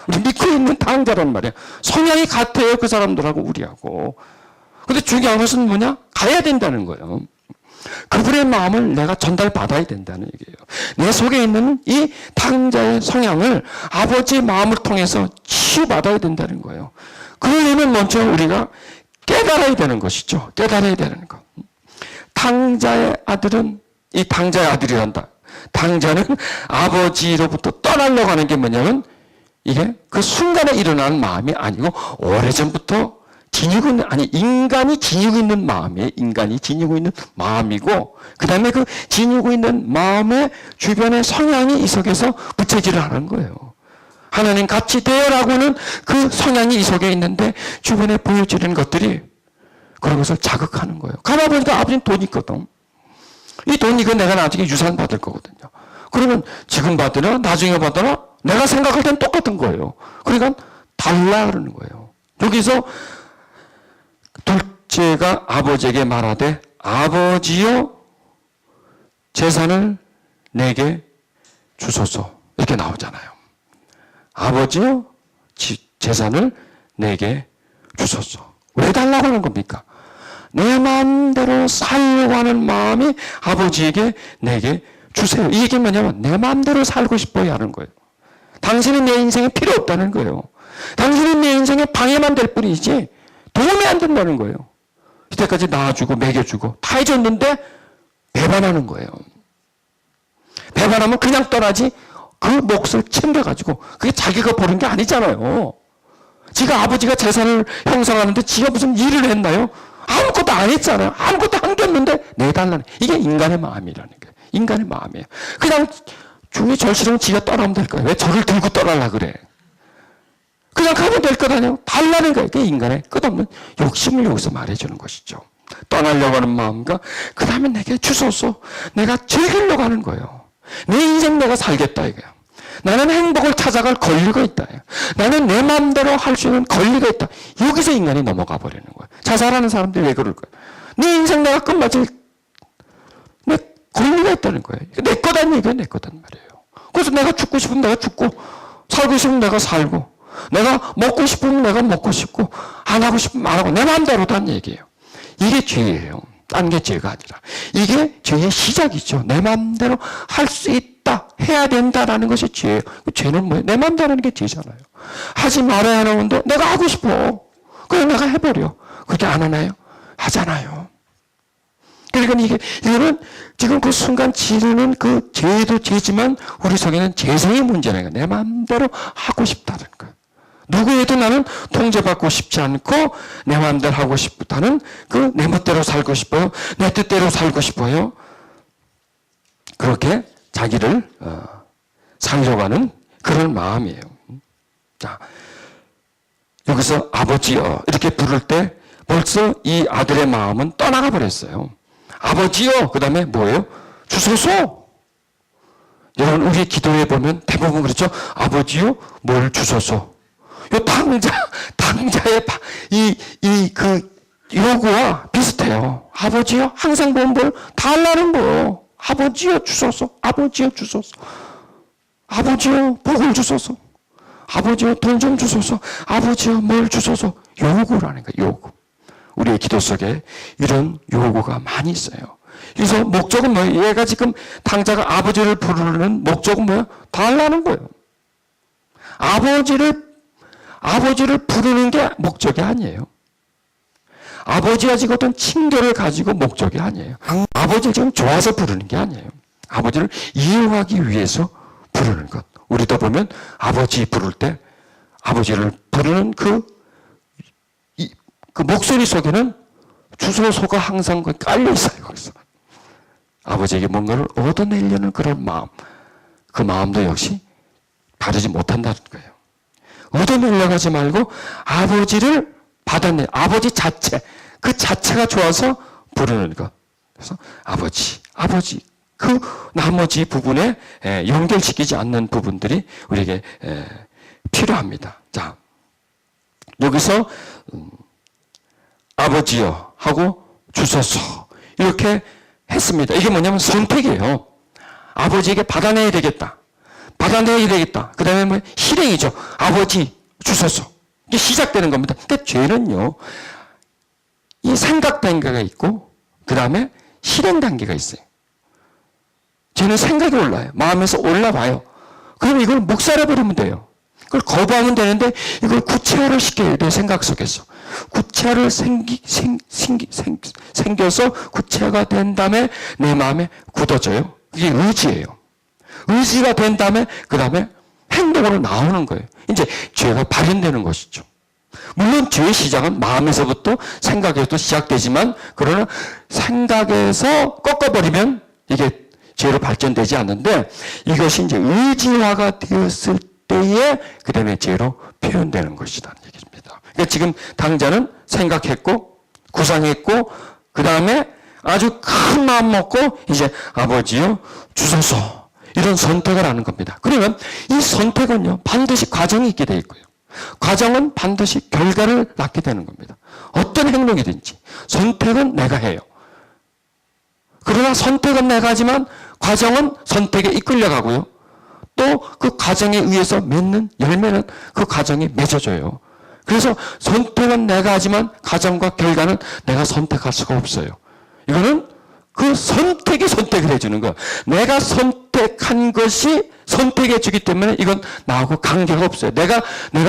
우리 믿고 있는 탕자란 말이에요. 성향이 같아요, 그 사람들하고 우리하고. 근데 중요한 것은 뭐냐? 가야 된다는 거예요. 그분의 마음을 내가 전달받아야 된다는 얘기예요. 내 속에 있는 이 탕자의 성향을 아버지의 마음을 통해서 치유받아야 된다는 거예요. 그러려면 먼저 우리가 깨달아야 되는 것이죠. 깨달아야 되는 것. 탕자의 아들은, 이 탕자의 아들이란다. 탕자는 아버지로부터 떠나려고 하는 게 뭐냐면, 이게 그 순간에 일어나는 마음이 아니고 오래전부터 인간이 지니고 있는 마음이에요. 인간이 지니고 있는 마음이고, 그 다음에 그 지니고 있는 마음의 주변의 성향이 이 속에서 부채질을 하는 거예요. 하나님 같이 되어라고 하는 그 성향이 이 속에 있는데, 주변에 보여지는 것들이 그런 것을 자극하는 거예요. 가만보니까 아버지는 돈이 있거든. 이 돈 이거 내가 나중에 유산 받을 거거든요. 그러면 지금 받으나 나중에 받으나 내가 생각할 땐 똑같은 거예요. 그러니까 달라 그러는 거예요. 여기서 둘째가 아버지에게 말하되 아버지여 재산을 내게 주소서, 이렇게 나오잖아요. 아버지여 재산을 내게 주소서. 왜 달라고 하는 겁니까? 내 마음대로 살려고 하는 마음이 아버지에게 내게 주세요. 이 얘기는 뭐냐면 내 마음대로 살고 싶어야 하는 거예요. 당신은 내 인생에 필요 없다는 거예요. 당신은 내 인생에 방해만 될 뿐이지 도움이 안 된다는 거예요. 이때까지 낳아주고 먹여주고 다 해줬는데 배반하는 거예요. 배반하면 그냥 떠나지 그 몫을 챙겨가지고, 그게 자기가 버는 게 아니잖아요. 지가 아버지가 재산을 형성하는데 지가 무슨 일을 했나요? 아무것도 안 했잖아요. 아무것도 안 됐는데 내달라는, 이게 인간의 마음이라는 거예요. 인간의 마음이에요. 그냥 중에 절실하면 지가 떠나면 될 거예요. 왜 저를 들고 떠나려 그래? 그냥 가면 될 것 아니에요. 달라는 거예요. 그게 인간의 끝없는 욕심을 여기서 말해주는 것이죠. 떠나려고 하는 마음과 그 다음에 내게 주소서, 내가 즐기려고 하는 거예요. 내 인생 내가 살겠다 이거야. 나는 행복을 찾아갈 권리가 있다. 나는 내 마음대로 할 수 있는 권리가 있다. 여기서 인간이 넘어가 버리는 거야. 자살하는 사람들이 왜 그럴까요? 내 인생 내가 끝마칠 내 권리가 있다는 거예요. 내 거다는 얘기야, 내 거단 말이에요. 그래서 내가 죽고 싶으면 내가 죽고, 살고 싶으면 내가 살고, 내가 먹고 싶으면 내가 먹고 싶고, 안 하고 싶으면 안 하고, 내 마음대로다는 얘기예요. 이게 죄예요. 딴 게 죄가 아니라. 이게 죄의 시작이죠. 내 마음대로 할 수 있다, 해야 된다라는 것이 죄예요. 죄는 뭐예요? 내 마음대로 하는 게 죄잖아요. 하지 말아야 하는 건데 내가 하고 싶어. 그냥 내가 해버려. 그렇게 안 하나요? 하잖아요. 그러니까 이거는 지금 그 순간 지르는 그 죄도 죄지만 우리 속에는 죄성의 문제라는 거예요. 내 마음대로 하고 싶다는 거예요. 누구에도 나는 통제받고 싶지 않고 내 마음대로 하고 싶다는 그 내 멋대로 살고 싶어요. 내 뜻대로 살고 싶어요. 그렇게 자기를 살려고 하는 그런 마음이에요. 자, 여기서 아버지여 이렇게 부를 때 벌써 이 아들의 마음은 떠나가 버렸어요. 아버지여, 그 다음에 뭐예요? 주소서. 여러분, 우리 기도에 보면 대부분 그렇죠. 아버지여, 뭘 주소서. 요 당자의 그 요구와 비슷해요. 아버지여, 항상 보면 뭘 달라는 거예요. 아버지여 주소서, 아버지여 주소서, 아버지여 복을 주소서, 아버지여 돈 좀 주소서, 아버지여 뭘 주소서. 요구라는 거예요. 요구. 우리의 기도 속에 이런 요구가 많이 있어요. 그래서 목적은 뭐예요? 얘가 지금 당자가 아버지를 부르는 목적은 뭐예요? 달라는 거예요. 아버지를 부르는 게 목적이 아니에요. 아버지가 지금 어떤 칭조를 가지고 목적이 아니에요. 아버지를 지금 좋아서 부르는 게 아니에요. 아버지를 이용하기 위해서 부르는 것. 우리도 보면 아버지 부를 때 아버지를 부르는 그 목소리 속에는 주소소가 항상 깔려 있어요. 거기서 아버지에게 뭔가를 얻어내려는 그런 마음, 그 마음도 역시 바르지 못한다는 거예요. 얻어내려고 하지 말고 아버지를 받아내, 아버지 자체, 그 자체가 좋아서 부르는 것. 그래서 아버지, 그 나머지 부분에 연결시키지 않는 부분들이 우리에게 필요합니다. 자, 여기서 아버지여 하고 주소서 이렇게 했습니다. 이게 뭐냐면 선택이에요. 아버지에게 받아내야 되겠다. 그 다음에 뭐 실행이죠. 아버지 주소서. 이게 시작되는 겁니다. 근데 죄는요, 이 생각 단계가 있고 그 다음에 실행 단계가 있어요. 죄는 생각이 올라요. 마음에서 올라와요. 그럼 이걸 묵살해버리면 돼요. 그걸 거부하면 되는데 이걸 구체화를 시켜야 돼요. 생각 속에서. 구체화를 생겨서 구체화가 된 다음에 내 마음에 굳어져요. 이게 의지예요. 의지가 된 다음에 그 다음에 행동으로 나오는 거예요. 이제 죄가 발현되는 것이죠. 물론 죄의 시작은 마음에서부터 생각에서부터 시작되지만 그러나 생각에서 꺾어버리면 이게 죄로 발전되지 않는데 이것이 이제 의지화가 되었을 때에 그 다음에 죄로 표현되는 것이라는 얘기입니다. 그러니까 지금 당자는 생각했고 구상했고 그 다음에 아주 큰 마음 먹고 이제 아버지요 주소서 이런 선택을 하는 겁니다. 그러면 이 선택은요 반드시 과정이 있게 되어 있고요. 과정은 반드시 결과를 낳게 되는 겁니다. 어떤 행동이든지 선택은 내가 해요. 그러나 선택은 내가 하지만 과정은 선택에 이끌려가고요. 또 그 과정에 의해서 맺는 열매는 그 과정이 맺어져요. 그래서 선택은 내가 하지만 과정과 결과는 내가 선택할 수가 없어요. 이거는 그 선택이 선택을 해주는 거예요. 내가 선택한 것이 선택해 주기 때문에 이건 나하고 관계가 없어요. 내가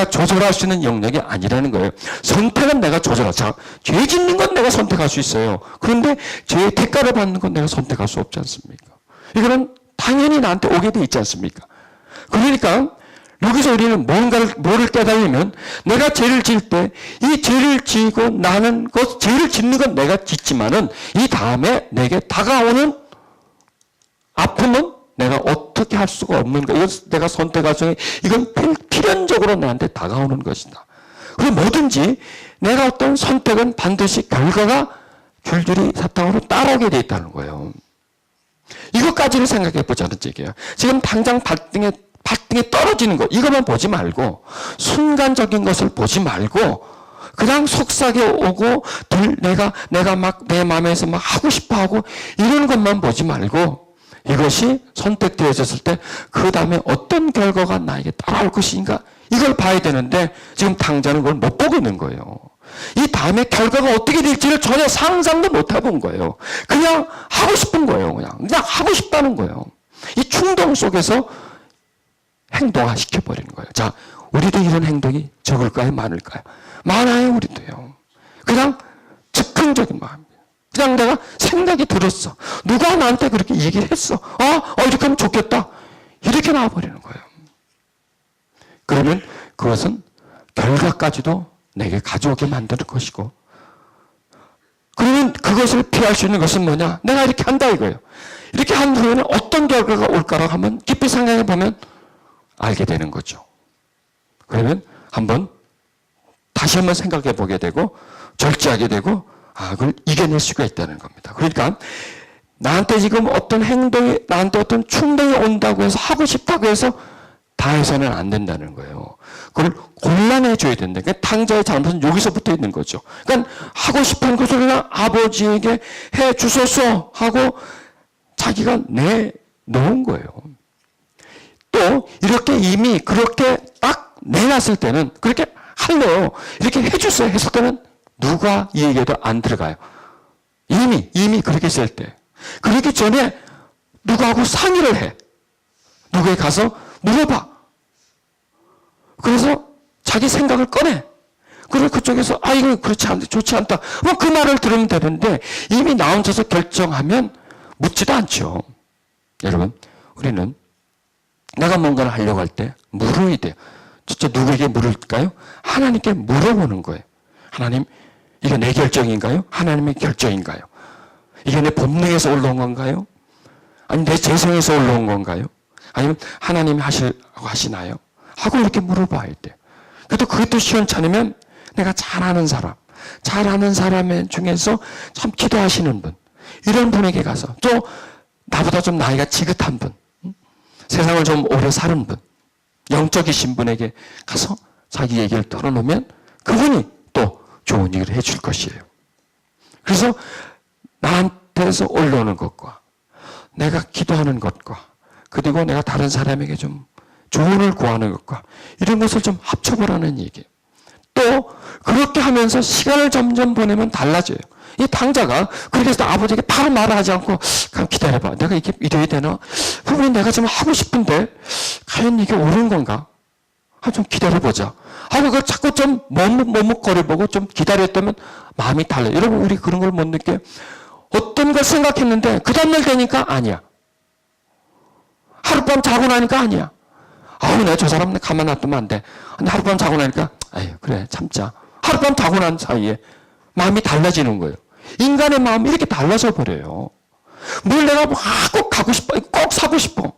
조절할 수 있는 영역이 아니라는 거예요. 선택은 내가 조절할 수, 죄 짓는 건 내가 선택할 수 있어요. 그런데 죄의 대가를 받는 건 내가 선택할 수 없지 않습니까? 이거는 당연히 나한테 오게 돼 있지 않습니까? 그러니까 여기서 우리는 뭐를 깨달으면 내가 죄를 지을 때 이 죄를 지고 나는 죄를 짓는 건 내가 짓지만은 이 다음에 내게 다가오는 아픔은 내가 어떻게 할 수가 없는 거야. 이건 내가 선택할 수 있는, 이건 필연적으로 나한테 다가오는 것이다. 그리고 뭐든지 내가 어떤 선택은 반드시 결과가 줄줄이 사탕으로 따라오게 돼 있다는 거예요. 이것까지를 생각해 보자는 얘기예요. 지금 당장 발등에 떨어지는 것, 이것만 보지 말고, 순간적인 것을 보지 말고, 그냥 속삭여 오고, 내가 막 내 마음에서 막 하고 싶어 하고, 이런 것만 보지 말고, 이것이 선택되어졌을 때, 그 다음에 어떤 결과가 나에게 따라올 것인가, 이걸 봐야 되는데, 지금 당장은 그걸 못 보고 있는 거예요. 이 다음에 결과가 어떻게 될지를 전혀 상상도 못 해본 거예요. 그냥 하고 싶은 거예요. 그냥 하고 싶다는 거예요. 이 충동 속에서 행동화 시켜버리는 거예요. 자, 우리도 이런 행동이 적을까요? 많을까요? 많아요, 우리도요. 그냥 즉흥적인 마음이에요. 그냥 내가 생각이 들었어. 누가 나한테 그렇게 얘기를 했어. 이렇게 하면 좋겠다. 이렇게 나와버리는 거예요. 그러면 그것은 결과까지도 내게 가져오게 만드는 것이고, 그러면 그것을 피할 수 있는 것은 뭐냐? 내가 이렇게 한다 이거예요. 이렇게 한 후에는 어떤 결과가 올까라고 하면 깊이 생각해 보면 알게 되는 거죠. 그러면 다시 한번 생각해 보게 되고 절제하게 되고 그걸 이겨낼 수가 있다는 겁니다. 그러니까 나한테 지금 어떤 행동이, 나한테 어떤 충동이 온다고 해서 하고 싶다고 해서 다 해서는 안 된다는 거예요. 그걸 곤란해 줘야 된다. 그러니까 당자의 잘못은 여기서부터 있는 거죠. 그러니까 하고 싶은 것을 그냥 아버지에게 해 주소서 하고 자기가 내놓은 거예요. 또 이렇게 이미 그렇게 딱 내놨을 때는 그렇게 할래요. 이렇게 해주세요 했을 때는 누가 이 얘기에도 안 들어가요. 이미 그렇게 했을 때. 그러기 전에 누구하고 상의를 해. 누구에 가서 물어봐. 그래서 자기 생각을 꺼내. 그리고 그쪽에서 이거 그렇지 않다, 좋지 않다. 그 말을 들으면 되는데 이미 나 혼자서 결정하면 묻지도 않죠. 여러분, 우리는 내가 뭔가를 하려고 할 때 물어야 돼요. 진짜 누구에게 물을까요? 하나님께 물어보는 거예요. 하나님, 이게 내 결정인가요? 하나님의 결정인가요? 이게 내 본능에서 올라온 건가요? 아니 내 재성에서 올라온 건가요? 아니면 하나님이 하시나요? 하고 이렇게 물어봐야 돼요. 그래도 그것도 시원찮으면 내가 잘 아는 사람 중에서 참 기도하시는 분, 이런 분에게 가서, 또 나보다 좀 나이가 지긋한 분, 세상을 좀 오래 사는 분, 영적이신 분에게 가서 자기 얘기를 털어놓으면 그분이 또 좋은 얘기를 해줄 것이에요. 그래서 나한테서 올라오는 것과 내가 기도하는 것과 그리고 내가 다른 사람에게 좀 조언을 구하는 것과 이런 것을 좀 합쳐보라는 얘기예요. 또 그렇게 하면서 시간을 점점 보내면 달라져요. 이 당자가 그렇게 해서 아버지에게 바로 말을 하지 않고 그럼 기다려봐. 내가 이게 이래야 되나? 부모님 내가 좀 하고 싶은데 과연 이게 옳은 건가? 좀 기다려보자. 하고 그걸 자꾸 좀 머뭇거려보고 좀 기다렸다면 마음이 달라요. 여러분 우리 그런 걸 못 느껴요? 어떤 걸 생각했는데 그 다음날 되니까 아니야. 하룻밤 자고 나니까 아니야. 내가 저 사람 가만 놔두면 안 돼. 근데 하룻밤 자고 나니까 그래 참자. 하룻밤 자고 난 사이에 마음이 달라지는 거예요. 인간의 마음이 이렇게 달라져 버려요. 뭘 내가 꼭 가고 싶어, 꼭 사고 싶어.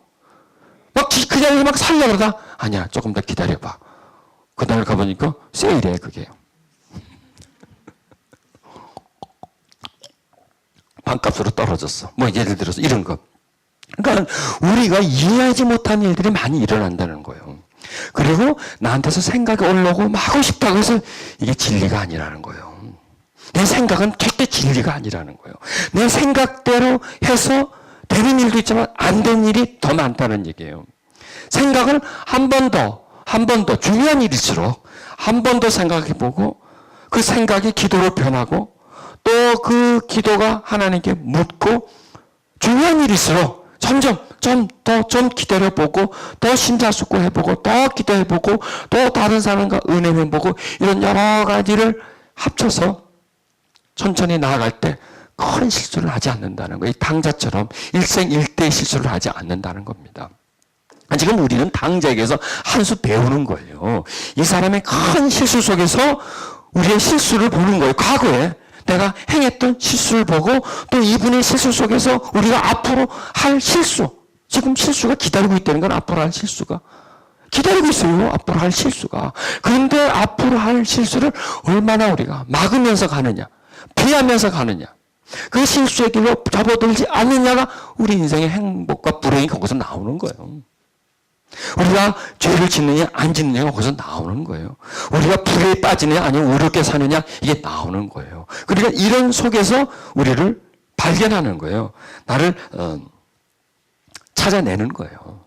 막 그 자리에 막 살려고 그러다 아니야, 조금 더 기다려봐. 그날 가보니까 세일해 그게. 반값으로 떨어졌어. 예를 들어서 이런 거. 그러니까 우리가 이해하지 못한 일들이 많이 일어난다는 거예요. 그리고 나한테서 생각이 올라오고 막 하고 싶다고 해서 이게 진리가 아니라는 거예요. 내 생각은 절대 진리가 아니라는 거예요. 내 생각대로 해서 되는 일도 있지만 안 되는 일이 더 많다는 얘기예요. 생각을 한 번 더 중요한 일일수록 한 번 더 생각해보고 그 생각이 기도로 변하고 또 그 기도가 하나님께 묻고 중요한 일일수록 점점 좀 기다려보고 더 심사숙고해보고 더 기도해보고 또 다른 사람과 은혜해보고 이런 여러 가지를 합쳐서 천천히 나아갈 때 큰 실수를 하지 않는다는 거예요. 이 당자처럼 일생일대의 실수를 하지 않는다는 겁니다. 지금 우리는 당자에게서 한 수 배우는 거예요. 이 사람의 큰 실수 속에서 우리의 실수를 보는 거예요. 과거에 내가 행했던 실수를 보고 또 이분의 실수 속에서 우리가 앞으로 할 실수, 지금 실수가 기다리고 있다는 건 앞으로 할 실수가 기다리고 있어요. 앞으로 할 실수가. 그런데 앞으로 할 실수를 얼마나 우리가 막으면서 가느냐, 피하면서 가느냐, 그 실수의 길로 접어들지 않느냐가 우리 인생의 행복과 불행이 거기서 나오는 거예요. 우리가 죄를 짓느냐 안 짓느냐가 거기서 나오는 거예요. 우리가 불에 빠지느냐 아니면 어렵게 사느냐 이게 나오는 거예요. 그러니까 이런 속에서 우리를 발견하는 거예요. 나를 찾아내는 거예요.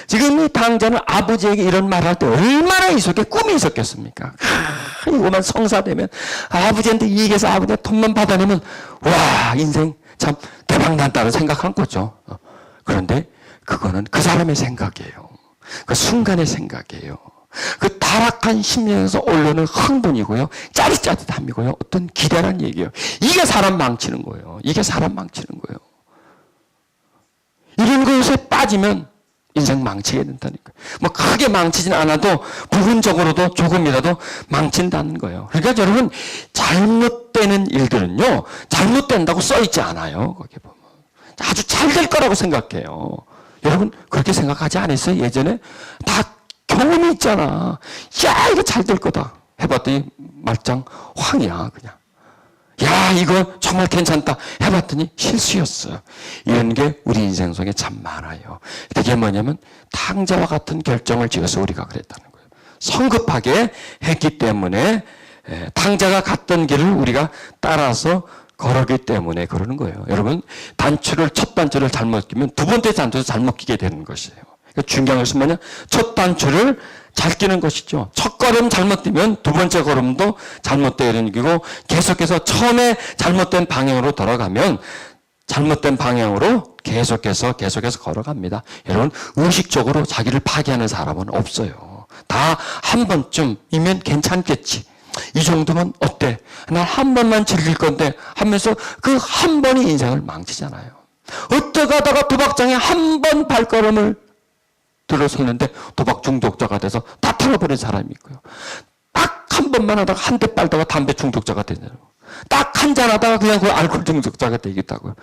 지금 이 당자는 아버지에게 이런 말을 할 때 얼마나 이 속에 꿈이 있었겠습니까? 이거만 성사되면 아버지한테 이익해서 아버지한테 돈만 받아내면 와 인생 참 대박난다는 생각한 거죠. 그런데 그거는 그 사람의 생각이에요. 그 순간의 생각이에요. 그 타락한 심령에서 올라오는 흥분이고요. 짜릿짜릿함이고요. 어떤 기대란 얘기예요. 이게 사람 망치는 거예요. 이게 사람 망치는 거예요. 이런 것에 빠지면 인생 망치게 된다니까요. 크게 망치진 않아도 부분적으로도 조금이라도 망친다는 거예요. 그러니까 여러분 잘못되는 일들은요. 잘못된다고 써있지 않아요. 거기 보면. 아주 잘 될 거라고 생각해요. 여러분 그렇게 생각하지 않았어요? 예전에 다 경험이 있잖아. 야 이거 잘 될 거다 해봤더니 말짱 황이야 그냥. 야 이거 정말 괜찮다 해봤더니 실수였어요. 이런 게 우리 인생 속에 참 많아요. 그게 뭐냐면 당자와 같은 결정을 지어서 우리가 그랬다는 거예요. 성급하게 했기 때문에 당자가 갔던 길을 우리가 따라서 걸었기 때문에 그러는 거예요. 여러분 첫 단추를 잘못 끼면 두 번째 단추도 잘못 끼게 되는 것이에요. 그러니까 중요한 것은 뭐냐? 첫 단추를 잘 끼는 것이죠. 첫 걸음 잘못 뛰면 두 번째 걸음도 잘못되는 얘기고 계속해서 처음에 잘못된 방향으로 돌아가면 잘못된 방향으로 계속해서 걸어갑니다. 여러분 의식적으로 자기를 파괴하는 사람은 없어요. 다 다 한 번쯤이면 괜찮겠지. 이 정도면 어때? 난 한 번만 즐길 건데 하면서 그 한 번이 인생을 망치잖아요. 어떡하다가 도박장에 한 번 발걸음을 들어섰는데 도박 중독자가 돼서 다 털어버린 사람이 있고요. 딱 한 번만 하다가 한 대 빨다가 담배 중독자가 되잖아요. 딱 한 잔 하다가 그냥 그 알코올 중독자가 되겠다고요.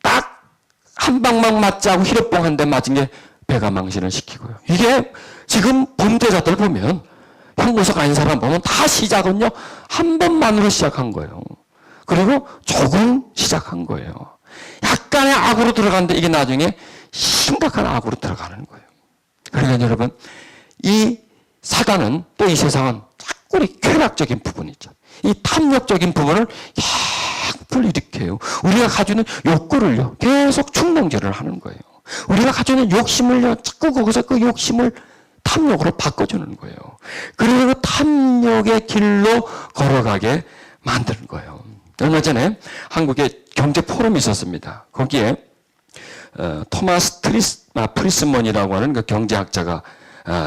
딱 한 방만 맞지 않고 히로뽕 한 대 맞은 게 배가 망신을 시키고요. 이게 지금 범죄자들 보면 형무소 아닌 사람 보면 다 시작은요 한 번만으로 시작한 거예요. 그리고 조금 시작한 거예요. 약간의 악으로 들어가는데 이게 나중에 심각한 악으로 들어가는 거예요. 그러니까 여러분 이 사단은 또 이 세상은 자꾸 우리 쾌락적인 부분이죠. 이 탐욕적인 부분을 자꾸 일으켜요. 우리가 가지고 있는 욕구를요 계속 충동질을 하는 거예요. 우리가 가지고 있는 욕심을요 자꾸 거기서 그 욕심을 탐욕으로 바꿔주는 거예요. 그리고 그 탐욕의 길로 걸어가게 만드는 거예요. 얼마 전에 한국에 경제 포럼이 있었습니다. 거기에 토마스 프리스먼이라고 하는 그 경제학자가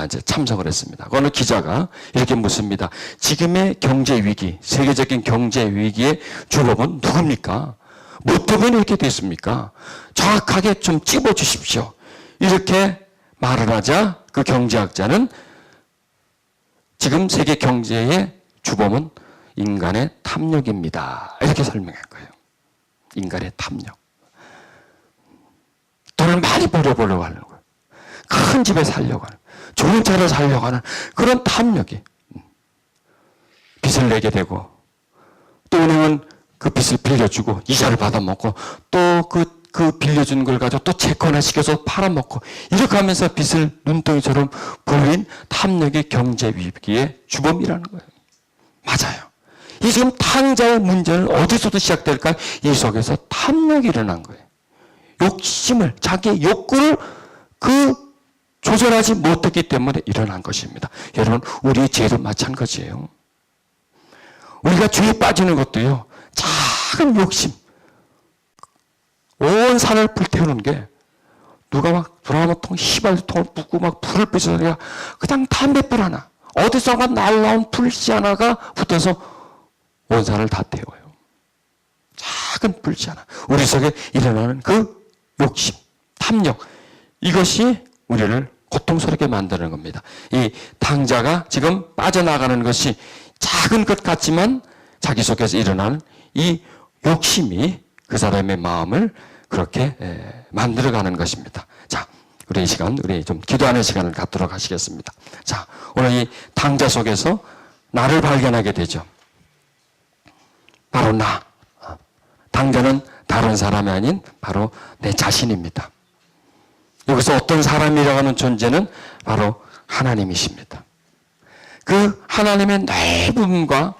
이제 참석을 했습니다. 어느 기자가 이렇게 묻습니다. 지금의 경제 위기, 세계적인 경제 위기의 주범은 누굽니까? 뭐 때문에 이렇게 됐습니까? 정확하게 좀 찝어주십시오. 이렇게 말을 하자 그 경제학자는 지금 세계 경제의 주범은 인간의 탐욕입니다. 이렇게 설명한 거예요. 인간의 탐욕. 돈을 많이 벌어보려고 하는 거예요. 큰 집에 살려고 하는, 좋은 차를 살려고 하는 그런 탐욕이 빚을 내게 되고 또 은행은 그 빚을 빌려주고 이자를 받아먹고 또 그 빌려준 걸 가지고 또 채권화 시켜서 팔아먹고 이렇게 하면서 빚을 눈덩이처럼 불린 탐욕이 경제 위기의 주범이라는 거예요. 맞아요. 이 지금 탕자의 문제는 어디서도 시작될까요? 이 속에서 탐욕이 일어난 거예요. 욕심을, 자기의 욕구를 조절하지 못했기 때문에 일어난 것입니다. 여러분, 우리의 죄도 마찬가지예요. 우리가 죄에 빠지는 것도요, 작은 욕심, 온 산을 불태우는 게 누가 막 드라마통, 휘발유통을 붓고 막 불을 붙여서 그냥 담뱃불 하나, 어디선가 날라온 불씨 하나가 붙어서 온 산을 다 태워요. 작은 불씨 하나. 우리 속에 일어나는 그 욕심, 탐욕, 이것이 우리를 고통스럽게 만드는 겁니다. 이 탕자가 지금 빠져나가는 것이 작은 것 같지만 자기 속에서 일어나는 이 욕심이 그 사람의 마음을 그렇게 만들어가는 것입니다. 자, 우리 이 시간, 우리 좀 기도하는 시간을 갖도록 하시겠습니다. 자, 오늘 이 탕자 속에서 나를 발견하게 되죠. 바로 나. 탕자는 다른 사람이 아닌 바로 내 자신입니다. 여기서 어떤 사람이라고 하는 존재는 바로 하나님이십니다. 그 하나님의 넓음과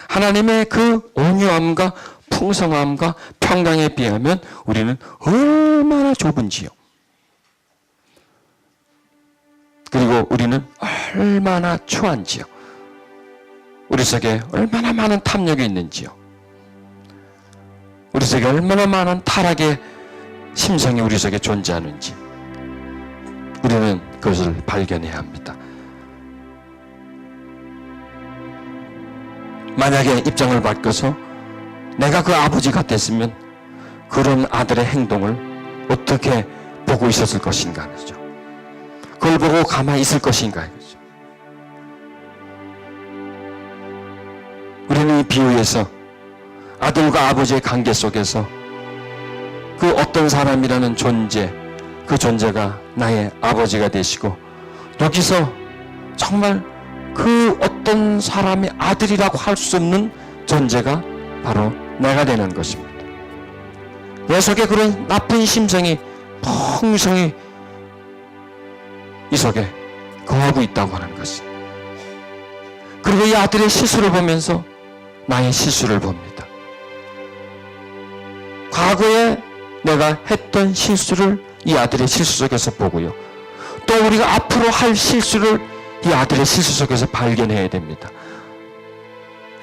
하나님의 그 온유함과 풍성함과 평강에 비하면 우리는 얼마나 좁은지요. 그리고 우리는 얼마나 추한지요. 우리 속에 얼마나 많은 탐욕이 있는지요. 우리 속에 얼마나 많은 타락의 심성이 우리 속에 존재하는지 우리는 그것을 발견해야 합니다. 만약에 입장을 바꿔서 내가 그 아버지가 됐으면 그런 아들의 행동을 어떻게 보고 있었을 것인가 하죠. 그걸 보고 가만히 있을 것인가 하죠. 우리는 이 비유에서 아들과 아버지의 관계 속에서 그 어떤 사람이라는 존재, 그 존재가 나의 아버지가 되시고 여기서 정말 그 어떤 사람의 아들이라고 할 수 없는 존재가 바로 내가 되는 것입니다. 내 속에 그런 나쁜 심성이 풍성히 이 속에 거하고 있다고 하는 것입니다. 그리고 이 아들의 실수를 보면서 나의 실수를 봅니다. 과거에 내가 했던 실수를 이 아들의 실수 속에서 보고요. 또 우리가 앞으로 할 실수를 이 아들의 실수 속에서 발견해야 됩니다.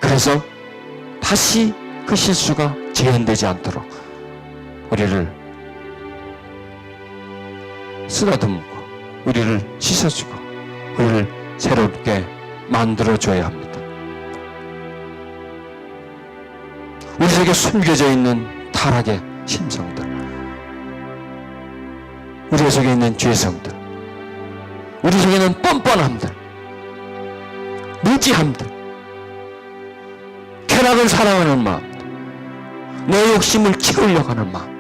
그래서 다시 그 실수가 재현되지 않도록 우리를 쓰다듬고 우리를 씻어주고 우리를 새롭게 만들어줘야 합니다. 우리 속에 숨겨져 있는 타락의 심성들, 우리 속에 있는 죄성들, 우리 속에 있는 뻔뻔함들, 무지함들, 쾌락을 사랑하는 마음들, 내 욕심을 채우려고 하는 마음들,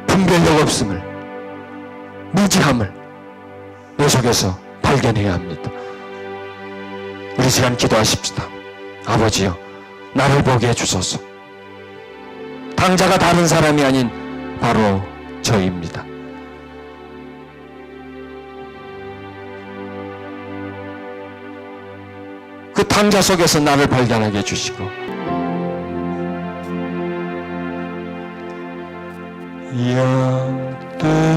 분별력 없음을, 무지함을 내 속에서 발견해야 합니다. 우리 시간 기도하십시다. 아버지여, 나를 보게 해주소서. 당자가 다른 사람이 아닌 바로 저입니다. 그 당자 속에서 나를 발견하게 해주시고, 양떼